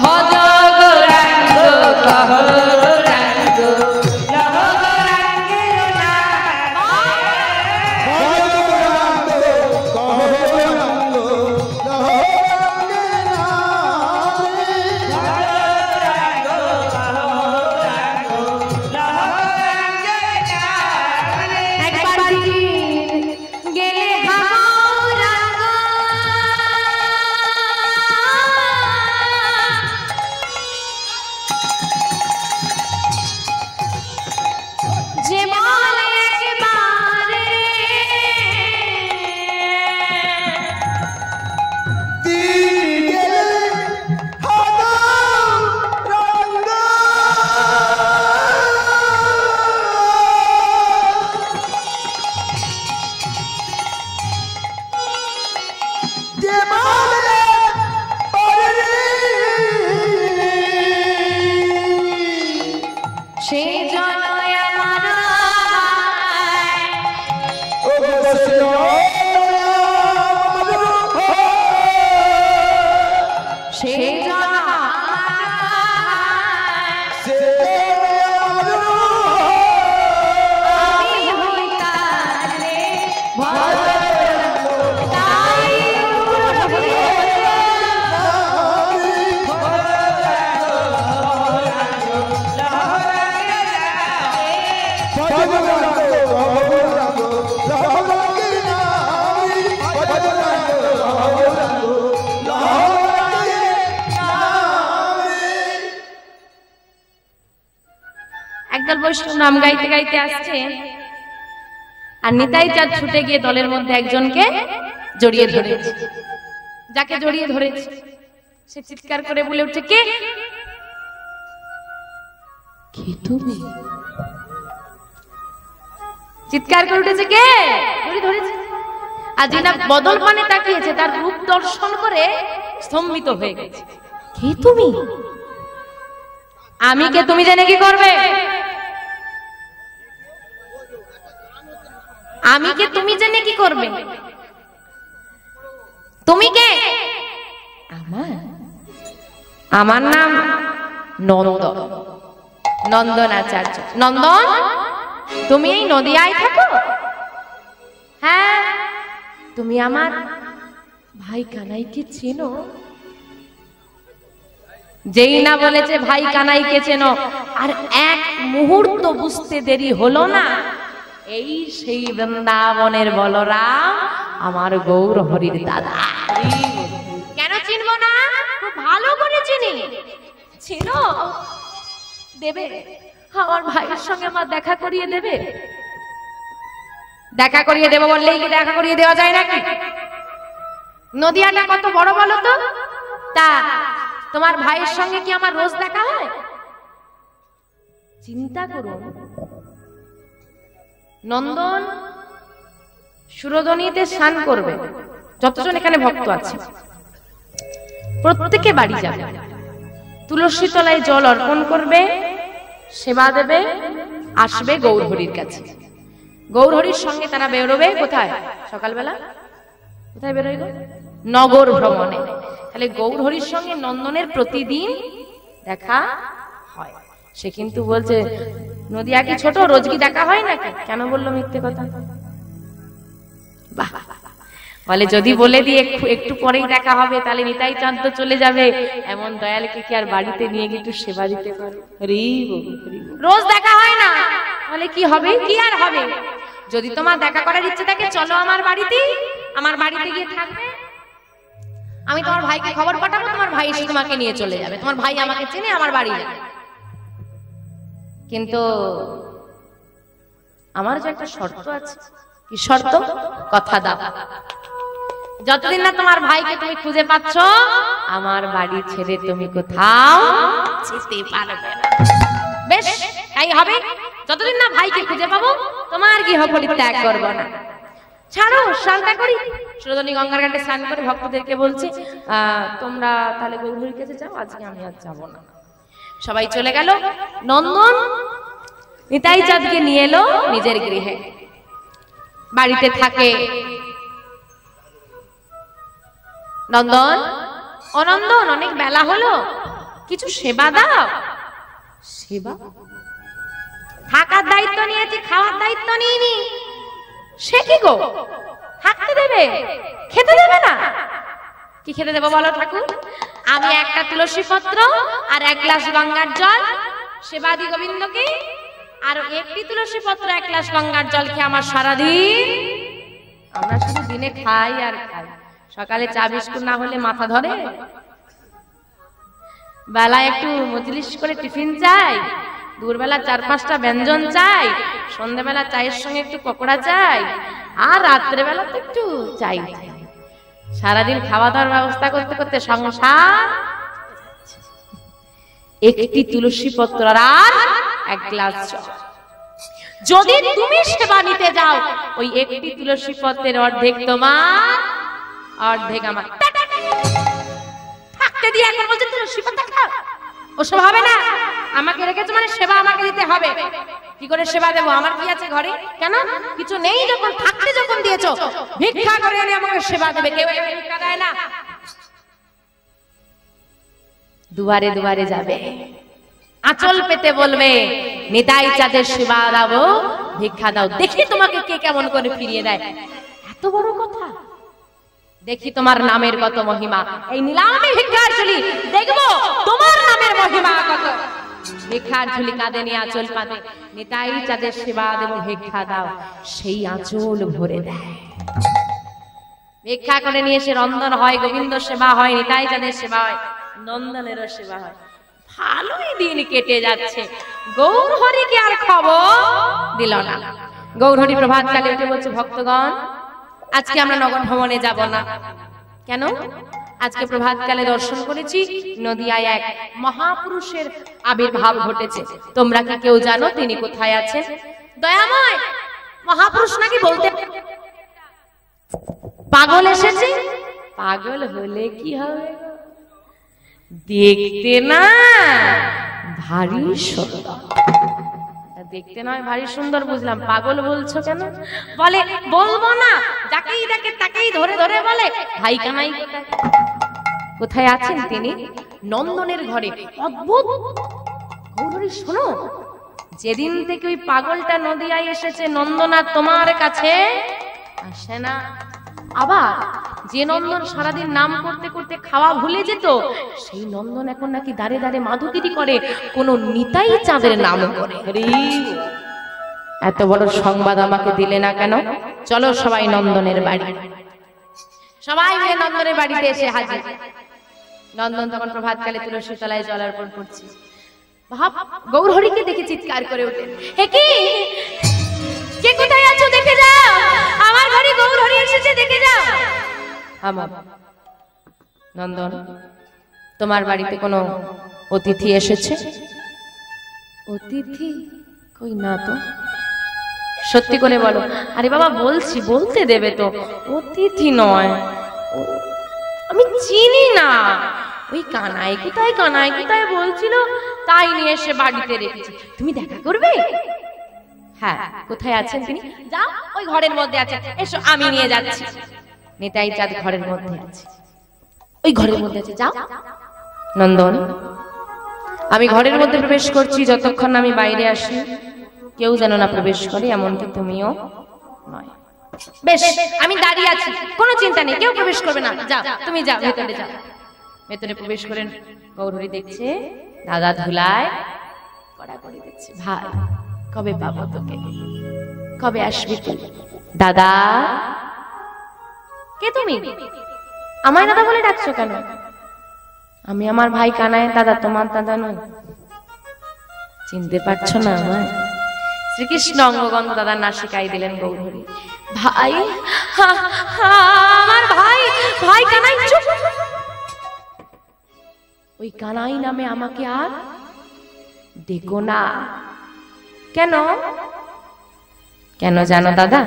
ভজ গৌরাঙ্গ কহ গৌরাঙ্গ লহ গৌরাঙ্গের নাম। ভজ গৌরাঙ্গ কহ গৌরাঙ্গ লহ গৌরাঙ্গের নাম রে। একবার গেলে গৌরাঙ্গ, যে বলে একবারে দিন গেলে হাজার রঙ্গ। যে বলে পারে সে জনয় আমার ভাই। ও বসল সে জন সে আমি হই তার রে। ভজ তাই একদল বৈষ্ণব নাম গাইতে গাইতে আসছে, আর নিতাই চাঁদ ছুটে গিয়ে দলের মধ্যে একজনকে জড়িয়ে ধরেছে। যাকে জড়িয়ে ধরেছে সে চিৎকার করে বলে উঠছে, কে? কে তুমি? চিৎকার করে উঠেছে, কে? জড়িয়ে ধরেছে। আর যিনি বদল পানে তাকিয়েছে, তার রূপ দর্শন করে স্তম্ভিত হয়ে গেছে। কে তুমি? আমি কে তুমি জেনে কি করবে? আমি কে তুমি জেনে কি করবে? তুমি কে? আমার নাম নন্দন, নন্দন আচার্য। নন্দন, তুমি এই নদিয়ায় থাকো? হ্যাঁ। তুমি আমার ভাই কানাইকে চেনো? যেই না বলেছে ভাই কানাইকে চেনো, আর এক মুহূর্ত বুঝতে দেরি হলো না, এই সেই বৃন্দাবনের বলরাম, আমার গৌর হরির দাদা। কেন চিনবো না? খুব ভালো করে চিনি। ছিল দেবে, আমার ভাইয়ের সঙ্গে আমার দেখা করিয়ে দেবে। দেখা করিয়ে দেবো বললেই কি দেখা করিয়ে দেওয়া যায় নাকি? নদিয়াটা কত বড় বলো তো? তা তোমার ভাইয়ের সঙ্গে কি আমার রোজ দেখা হয়? চিন্তা করুন, নন্দন সুরধনীতে স্নান করবে, যতজন এখানে ভক্ত আছে প্রত্যেকে বাড়ি যাবে, তুলসী তলায় জল অর্পণ করবে, সেবা দেবে, আসবে গৌরহরির কাছে। গৌরহরির সঙ্গে তারা বেরোবে কোথায়? সকালবেলা কোথায় বেরোয় গো? নগর ভ্রমণে। তাহলে গৌরহরির সঙ্গে নন্দনের প্রতিদিন দেখা হয়। সে কিন্তু বলছে নদিয়া কি ছোট, রোজ কি দেখা হয় নাকি? কেন বললো মিথ্যে কথা? বাহ, বলে যদি বলে দিয়ে একটু পরেই দেখা হবে তাহলে নিতাই চাঁদ তো চলে যাবে, এমন দয়ালকে কি আর বাড়িতে নিয়ে গিয়ে একটু সেবা দিতে পারে? রোজ দেখা হয় না, বলে কি হবে? কি আর হবে? যদি তোমার দেখা করার ইচ্ছে থাকে চলো আমার বাড়িতে, আমার বাড়িতে গিয়ে থাকবে, আমি তোমার ভাইকে খবর পাঠাবো, তোমার ভাই এসে তোমাকে নিয়ে চলে যাবে, তোমার ভাই আমাকে চেনে, আমার বাড়ি যাবে। কিন্তু আমার যে একটা শর্ত আছে। কি শর্ত? কথা দাও, যতদিন না তোমার ভাইকে তুমি খুঁজে পাচ্ছ আমার বাড়ি ছেড়ে তুমি কোথাও যেতে পারবে না। বেশ, তাই হবে। যতদিন না ভাইকে খুঁজে পাবো তোমার গৃহ পরিত্যাগ করব না। ছাড়ো, স্নানটা করি। সুরধনী গঙ্গার ঘাটে স্নান করে ভক্তদেরকে বলছে তোমরা তাহলে গৌরহরির কাছে যাও, আজকে আমি আর যাবো না। সবাই চলে গেল। নন্দন নিতাই চাঁদকে নিয়ে এলো নিজের গৃহে, বাড়িতে থাকে। নন্দন, ও নন্দন, অনেক বেলা হলো, কিছু সেবা দাও। সেবা? থাকার দায়িত্ব নিয়েছি, খাওয়ার দায়িত্ব নিইনি। সে কি গো, থাকতে দেবে, খেতে দেবে না? কি খেতে দেবো বলো ঠাকুর? আমি একটা তুলসী পত্র আর এক গ্লাস গঙ্গার জল সেবা দি গোবিন্দকে, আর একটি তুলসী পত্র এক গ্লাস গঙ্গার জল খেয়ে আমার সারাদিন। আমরা শুধু দিনে খাই আর খাই, সকালে চা বিস্কুট না হলে মাথা ধরে, বেলা একটু মজলিস করে টিফিন চাই, দুপুরবেলা 4-5টা ব্যঞ্জন চাই, সন্ধ্যাবেলা চায়ের সঙ্গে একটু পকোড়া চাই, আর রাত্রেবেলা তো একটু চাই। সারাদিন খাওয়া দাওয়ার ব্যবস্থা করতে করতে সংসার। একটি তুলসী পত্র আর এক গ্লাস জল। যদি তুমি সেবা নিতে যাও ওই একটি তুলসী পত্রের অর্ধেক তোমার, অর্ধেক আমার। থাকতে দিয়ে এখন বলছে তুলসী পাতা খাও, ওসব হবে না। আমাকে রেখেছো মানে সেবা আমাকে দিতে হবে। কি করে সেবা দেবো? আমার কি আছে ঘরে? কেন কিছু নেই? যখন থাকতে যখন দিয়েছো, ভিক্ষা করে এনে আমাকে সেবা দেবে। কেউ ভিক্ষা দেয় না। দুয়ারে দুয়ারে যাবে, আঁচল পেতে বলবে নিতাই চাঁদের সেবা দাও, ভিক্ষা দাও, দেখি তোমাকে কে কেমন করে ফিরিয়ে দেয়। এত বড় কথা? দেখি তোমার নামের কত মহিমা। এই নিলামে ভিক্ষার ঝুলি, দেখবো তোমার নামের মহিমা কত। ভিক্ষার ঝুলি কাঁধে নিয়ে আঁচল পাতে, নিতাই চাঁদের সেবা দেব, ভিক্ষা দাও, সেই আঁচল ভরে দেয়। ভিক্ষা করে নিয়ে এসে রন্ধন হয়, গোবিন্দ সেবা হয়, নিতাই চাঁদের সেবা হয়, নন্দনেরও সেবা হয়। ভালোই দিন কেটে যাচ্ছে। গৌরহরিকে আর খবর দিল না। গৌরহরি প্রভাত কালে উঠে বলছে ভক্তগণ, আজকে আমরা নগর ভ্রমণে যাব না। কেন? আজকে প্রভাতকালে দর্শন করেছি নদিয়ায় এক মহাপুরুষের আবির্ভাব ঘটেছে। তোমরা কি কেউ জানো তিনি কোথায় আছেন? দয়াময়, মহাপুরুষ নাকি বলতে পাগল এসেছে। পাগল হলে কি হবে? দেখতে না ভারী সুন্দর। দেখতে নয় ভারী সুন্দর বুঝলাম, পাগল বলছো কেন? বলে বলবো না, যাকেই দেখে তাকেই ধরে ধরে বলে ভাই কানাই কোথায়। কোথায় আছেন তিনি? নন্দনের ঘরে। অদ্ভুত। গৌরী শোনো, যেদিন থেকে ওই পাগলটা নদিয়ায় এসেছে, নন্দনা তোমার কাছে আসে না। আবার যে নন্দন সারাদিন নাম করতে করতে খাওয়া ভুলে যেত, সেই নন্দন এখন নাকি দাঁড়ে দাঁড়ে মাধুগিরি করে, কোন নিতাই চাঁদের নাম করে। এত বড় সংবাদ আমাকে দিলে না কেন? চলো সবাই নন্দনের বাড়ি। সবাই মিলে নন্দনের বাড়িতে এসে হাজির। নন্দন তখন প্রভাতকালে তুলসী তলায় জল অর্পণ করছে। ভাব গৌরহরিকে দেখে চিৎকার করে ওঠেন, হে কি, কে কোথায় আছো দেখে যাও, আমার ঘরে গৌরহরি এসেছে দেখে যাও। আমার নন্দন, তোমার বাড়িতে কোনো অতিথি এসেছে? অতিথি কই না তো। সত্যি করে বলো। আরে বাবা বলছি, বলতে দেবে তো। অতিথি নয়, আমি চিনি না। ওই কানাই কোথায় বলছিল, তাই নিয়ে এসে বাড়িতে রেখেছি। তুমি দেখা করবে? হ্যাঁ, কোথায় আছেন তিনি? যাও, ওই ঘরের মধ্যে আছে, এসো আমি নিয়ে যাচ্ছি। নিতাই চাঁদ ঘরের মধ্যে আছে, ওই ঘরের মধ্যে আছে, যাও। নন্দন, আমি ঘরের মধ্যে প্রবেশ করছি, যতক্ষণ আমি বাইরে আসি কেউ যেন না প্রবেশ করে, এমনকি তুমিও নয়। বেশ, আমি দাঁড়িয়ে আছি, কোনো চিন্তা নেই, কেউ প্রবেশ করবে না। যাও, তুমি যাও, ভেতরে যাও। ভেতরে প্রবেশ করেন। গৌরহরি দেখছে দাদা ধুলায় কড়াকড়ি দিচ্ছে। ভাই, কবে পাবো তোকে, কবে আসবি তুই? দাদা। কে তুমি? আমায় দাদা বলে ডাকছো কেন? আমি আমার ভাই কানাইয়ের দাদা, তোমার দাদা নই। চিনতে পারছো না আমায়? শ্রীকৃষ্ণ অঙ্গগন্ধ দাদার নাসিকায় দিলেন গৌরহরি। ভাই, আমার ভাই, ভাই কানাই। চুপ! ওই কানাই নামে আমাকে আর ডেকো না। কেন? কেন জানো দাদা?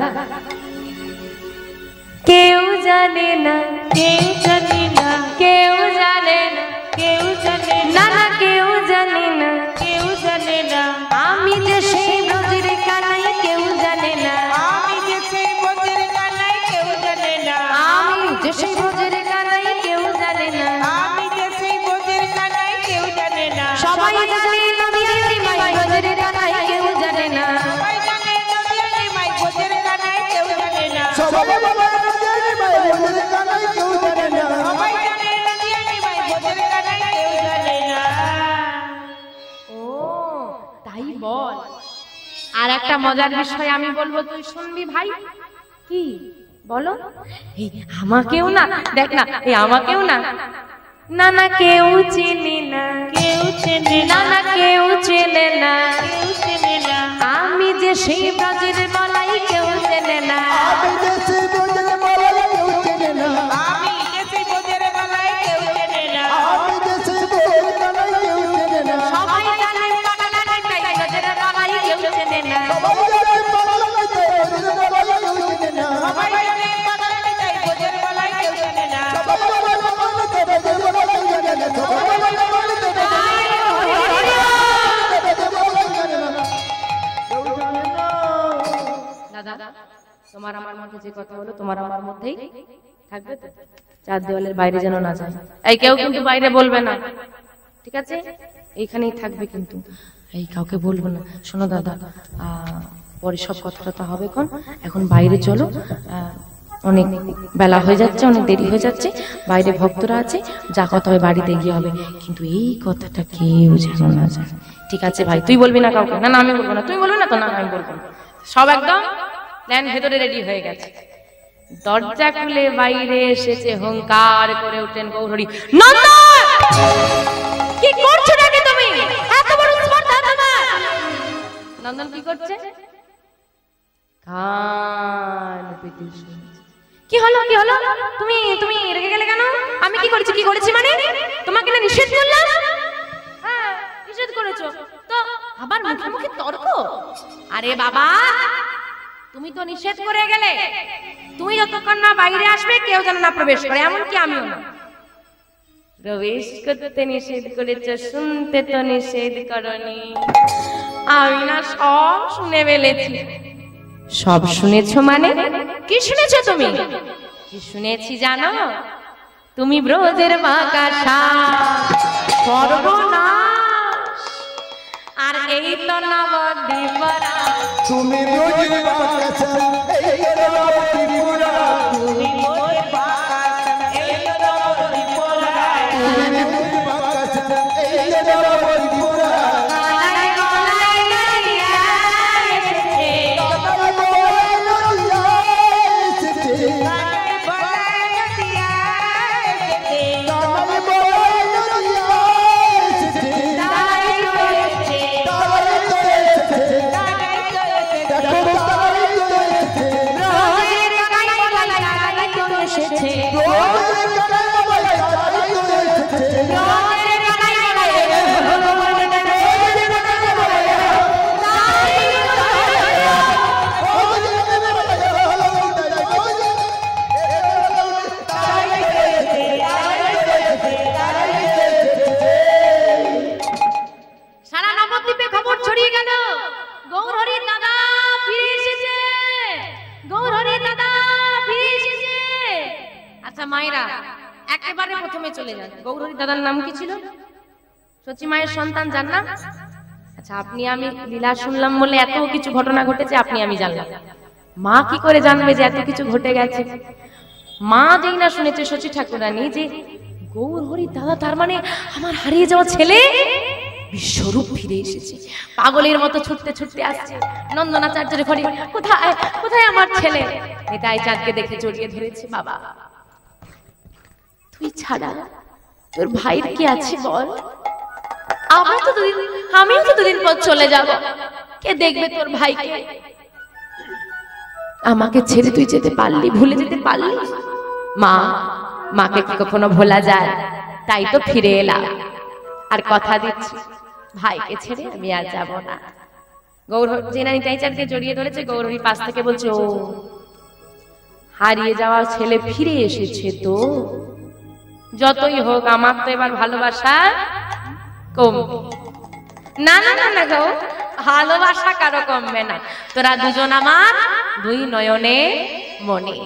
কেউ জানে না, কেউ জানে না, কেউ জানে না, কেউ জানে না না কেউ জানে না, কেউ জানে না, আমি যে সেই ব্রজের কানাই, কেউ জানে না, আমি যে সেই ব্রজের কানাই, কেউ জানে না, আমি যে সেই ব্রজের কানাই, কেউ জানে না, আমি যে সেই ব্রজের কানাই, কেউ জানে না, সবাই জানে নদিয়ারি মাই ব্রজের কানাই, কেউ জানে না, সবাই জানে নদিয়ারি মাই ব্রজের কানাই, কেউ জানে না, সবাই বলে নদিয়ারি মাই ব্রজের কানাই, কেউ জানে না। সবাই জানে নদিয়ারি মাই ব্রজের কানাই, কেউ জানে না। ও তাই বল। আর একটা মজার বিষয় আমি বলবো, তুই শুনবি ভাই। কি বলো? এই আমাকেও না, দেখ না, এই আমাকেও না, না না কেউ চিনি না, কেউ চেনে না না কেউ চেনে না, কেউ চেনে না, আমি যে সেই ব্রজের বলাই, কেউ চেনে না, আমি যে সেই ব্রজের মালাই, কেউ চেনে না। আমি যে সেই ব্রজের বালাই, কেউ চেনে না, আমি যে সেই ব্রজের কানাই, কেউ চেনে না। সবাই জানে পাগলা নিতাই ব্রজের বলাই, কেউ চেনে না, সবাই জানে পাগল নিতাই ব্রজের মালাই, কেউ চেনে না। সবাই জানে পাগল নিতাই ব্রজের বালাই, কেউ চেনে না, সবাই জানে পাগল নিতাই ব্রজের মালাই, কেউ চেনে না। সবাই জানে পাগল নিতাই ব্রজের মালাই, কেউ চেনে না। কেউ জানে না। দাদা তোমার আমার মধ্যে যে কথা হলো, তোমার আমার মধ্যেই থাকবে তো? চার দেওয়ালের বাইরে যেন না যায়। এই কেউ কিন্তু বাইরে বলবে না, ঠিক আছে? এইখানেই থাকবে কিন্তু, এই কাউকে বলবো না। শোনো দাদা, পরে সব কথাটা তো হবে, এখন বাইরে চলো। অনেক বেলা হয়ে যাচ্ছে, অনেক দেরি হয়ে যাচ্ছে, বাইরে ভক্তরা আছে, যা কথা হবে বাড়িতে গিয়ে হবে, কিন্তু এই কথাটা কেউ যেন না যায়, ঠিক আছে ভাই? তুই বলবি না কাউকে? না না আমি বলবো না। তুই বলবি না তো? না আমি বলবো না। সব একদম প্ল্যান ভেতরে রেডি হয়ে গেছে। দরজা খুলে বাইরে এসেছে, হুঙ্কার করে উঠলেন গৌরহরি, নন্দন কি করছো নাকি তুমি? এত বড় স্পর্ধা তোমার! নন্দন কি করছে? কান পেতে শুনছে। কি হলো, কি হলো? তুমি তুমি রেগে গেলে কেন? আমি কি করেছি? কি করেছি মানে? তোমাকে না নিষেধ করলাম? হ্যাঁ নিষেধ করেছো তো, আবার মুখে মুখে তর্ক? আরে বাবা, তুমি তো নিষেধ করে গেলে, তুমি যতক্ষণ না বাইরে আসবে কেউ যেন না প্রবেশ করে, এমনকি আমিও না। প্রবেশ করতে নিষেধ করেছো, শুনতে তো নিষেধ করনি। আমি না সব শুনে ফেলেছি। সব শুনেছো মানে? কি শুনেছো তুমি? কি শুনেছি জানো? তুমি ব্রজের বাঁকা সর্বনাশ, আর এই তো নবদ্বীপরা। তুমি ব্রজের বাঁকা এই নবদ্বীপরা, তুমি ব্রজের বাঁকা এই নবদ্বীপরা, তুমি ব্রজের বাঁকা এই নবদ্বীপরা। গলায় গলায় গাইয়া এসেছে, গৌরহরি দাদার নাম কি ছিল? সচি মায়ের সন্তান, যার নাম? আচ্ছা, আপনি আমি লীলা শুনলাম বলে এত কিছু ঘটনা ঘটেছে, আপনি আমি জানলাম। মা কি করে জানবে যে এত কিছু ঘটে গেছে? মা যেই না শুনেছে সচি ঠাকুরানী যে গৌরহরি দাদা, তার মানে আমার হারিয়ে যাওয়া ছেলে বিশ্বরূপ ফিরে এসেছে। পাগলের মতো ছুটতে ছুটতে আসছে নন্দনাচার্যের ঘরে। কোথায় কোথায় আমার ছেলে? নিতাই চাঁদকে দেখে জড়িয়ে ধরেছে। বাবা, তুই ছাড়া তোর ভাইয়ের কি আছে বল? আমিও তো দুদিন পর চলে যাব, কে দেখবে তোর ভাইকে? আমাকে ছেড়ে তুই যেতে পারলি, ভুলে যেতে পারলি? মা, মাকে কি কখনো ভোলা যায়? তাই তো ফিরে এলাম, আর কথা দিচ্ছি ভাইকে ছেড়ে আমি আর যাব না। গৌরহরি জেনা নিতাই চাঁদকে জড়িয়ে ধরেছে। গৌরহরি পাশ থেকে বলছে, ও হারিয়ে যাওয়া ছেলে ফিরে এসেছে তো? যতই হোক আমার তো এবার ভালোবাসা কমবে না। না না না গো, ভালোবাসা কারো কমবে না। তোরা দুজন আমার দুই নয়নে মনে।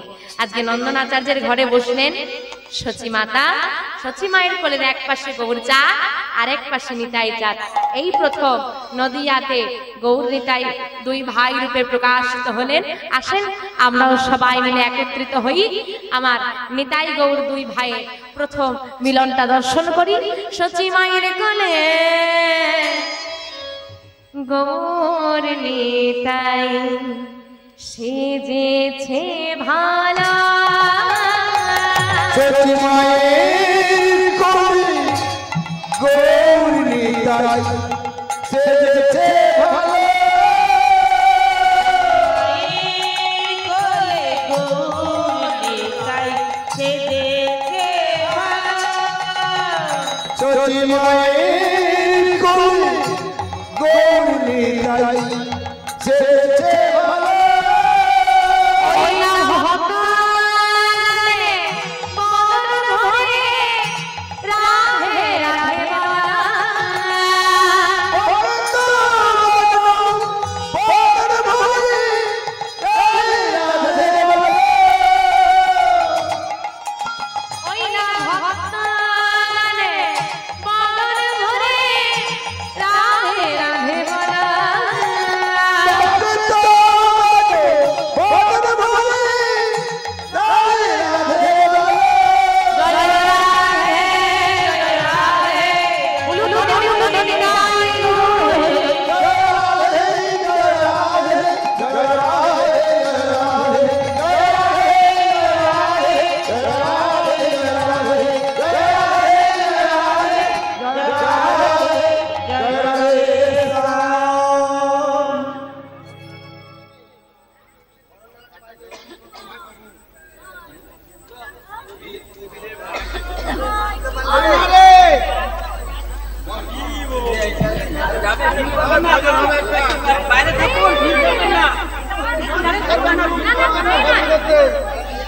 আজকে নন্দনাচার্যের ঘরে বসলেন সচি মাতা। সচি মায়ের কোলের এক পাশে গৌর চাঁদ আর এক পাশে নিতাই চাঁদ। এই প্রথম নদিয়াতে গৌর নিতাই দুই ভাই রূপে প্রকাশিত হলেন। আসেন আমরাও সবাই মিলে একত্রিত হই, আমার নিতাই গৌর দুই ভাইয়ের প্রথম মিলনটা দর্শন করি। সচি মায়ের কোলে গৌর নিতাই সেজেছে ভালা। সচি মায়ের কোলে গৌর নিতাই সেজেছে ভালা। কোলে গৌর নিতাই সেজেছে ভালা। সচি মায়ের কোলে গৌর নিতাই সেজেছে ভালা।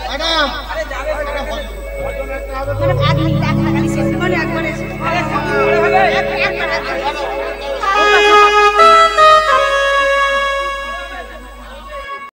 ম্যাডাম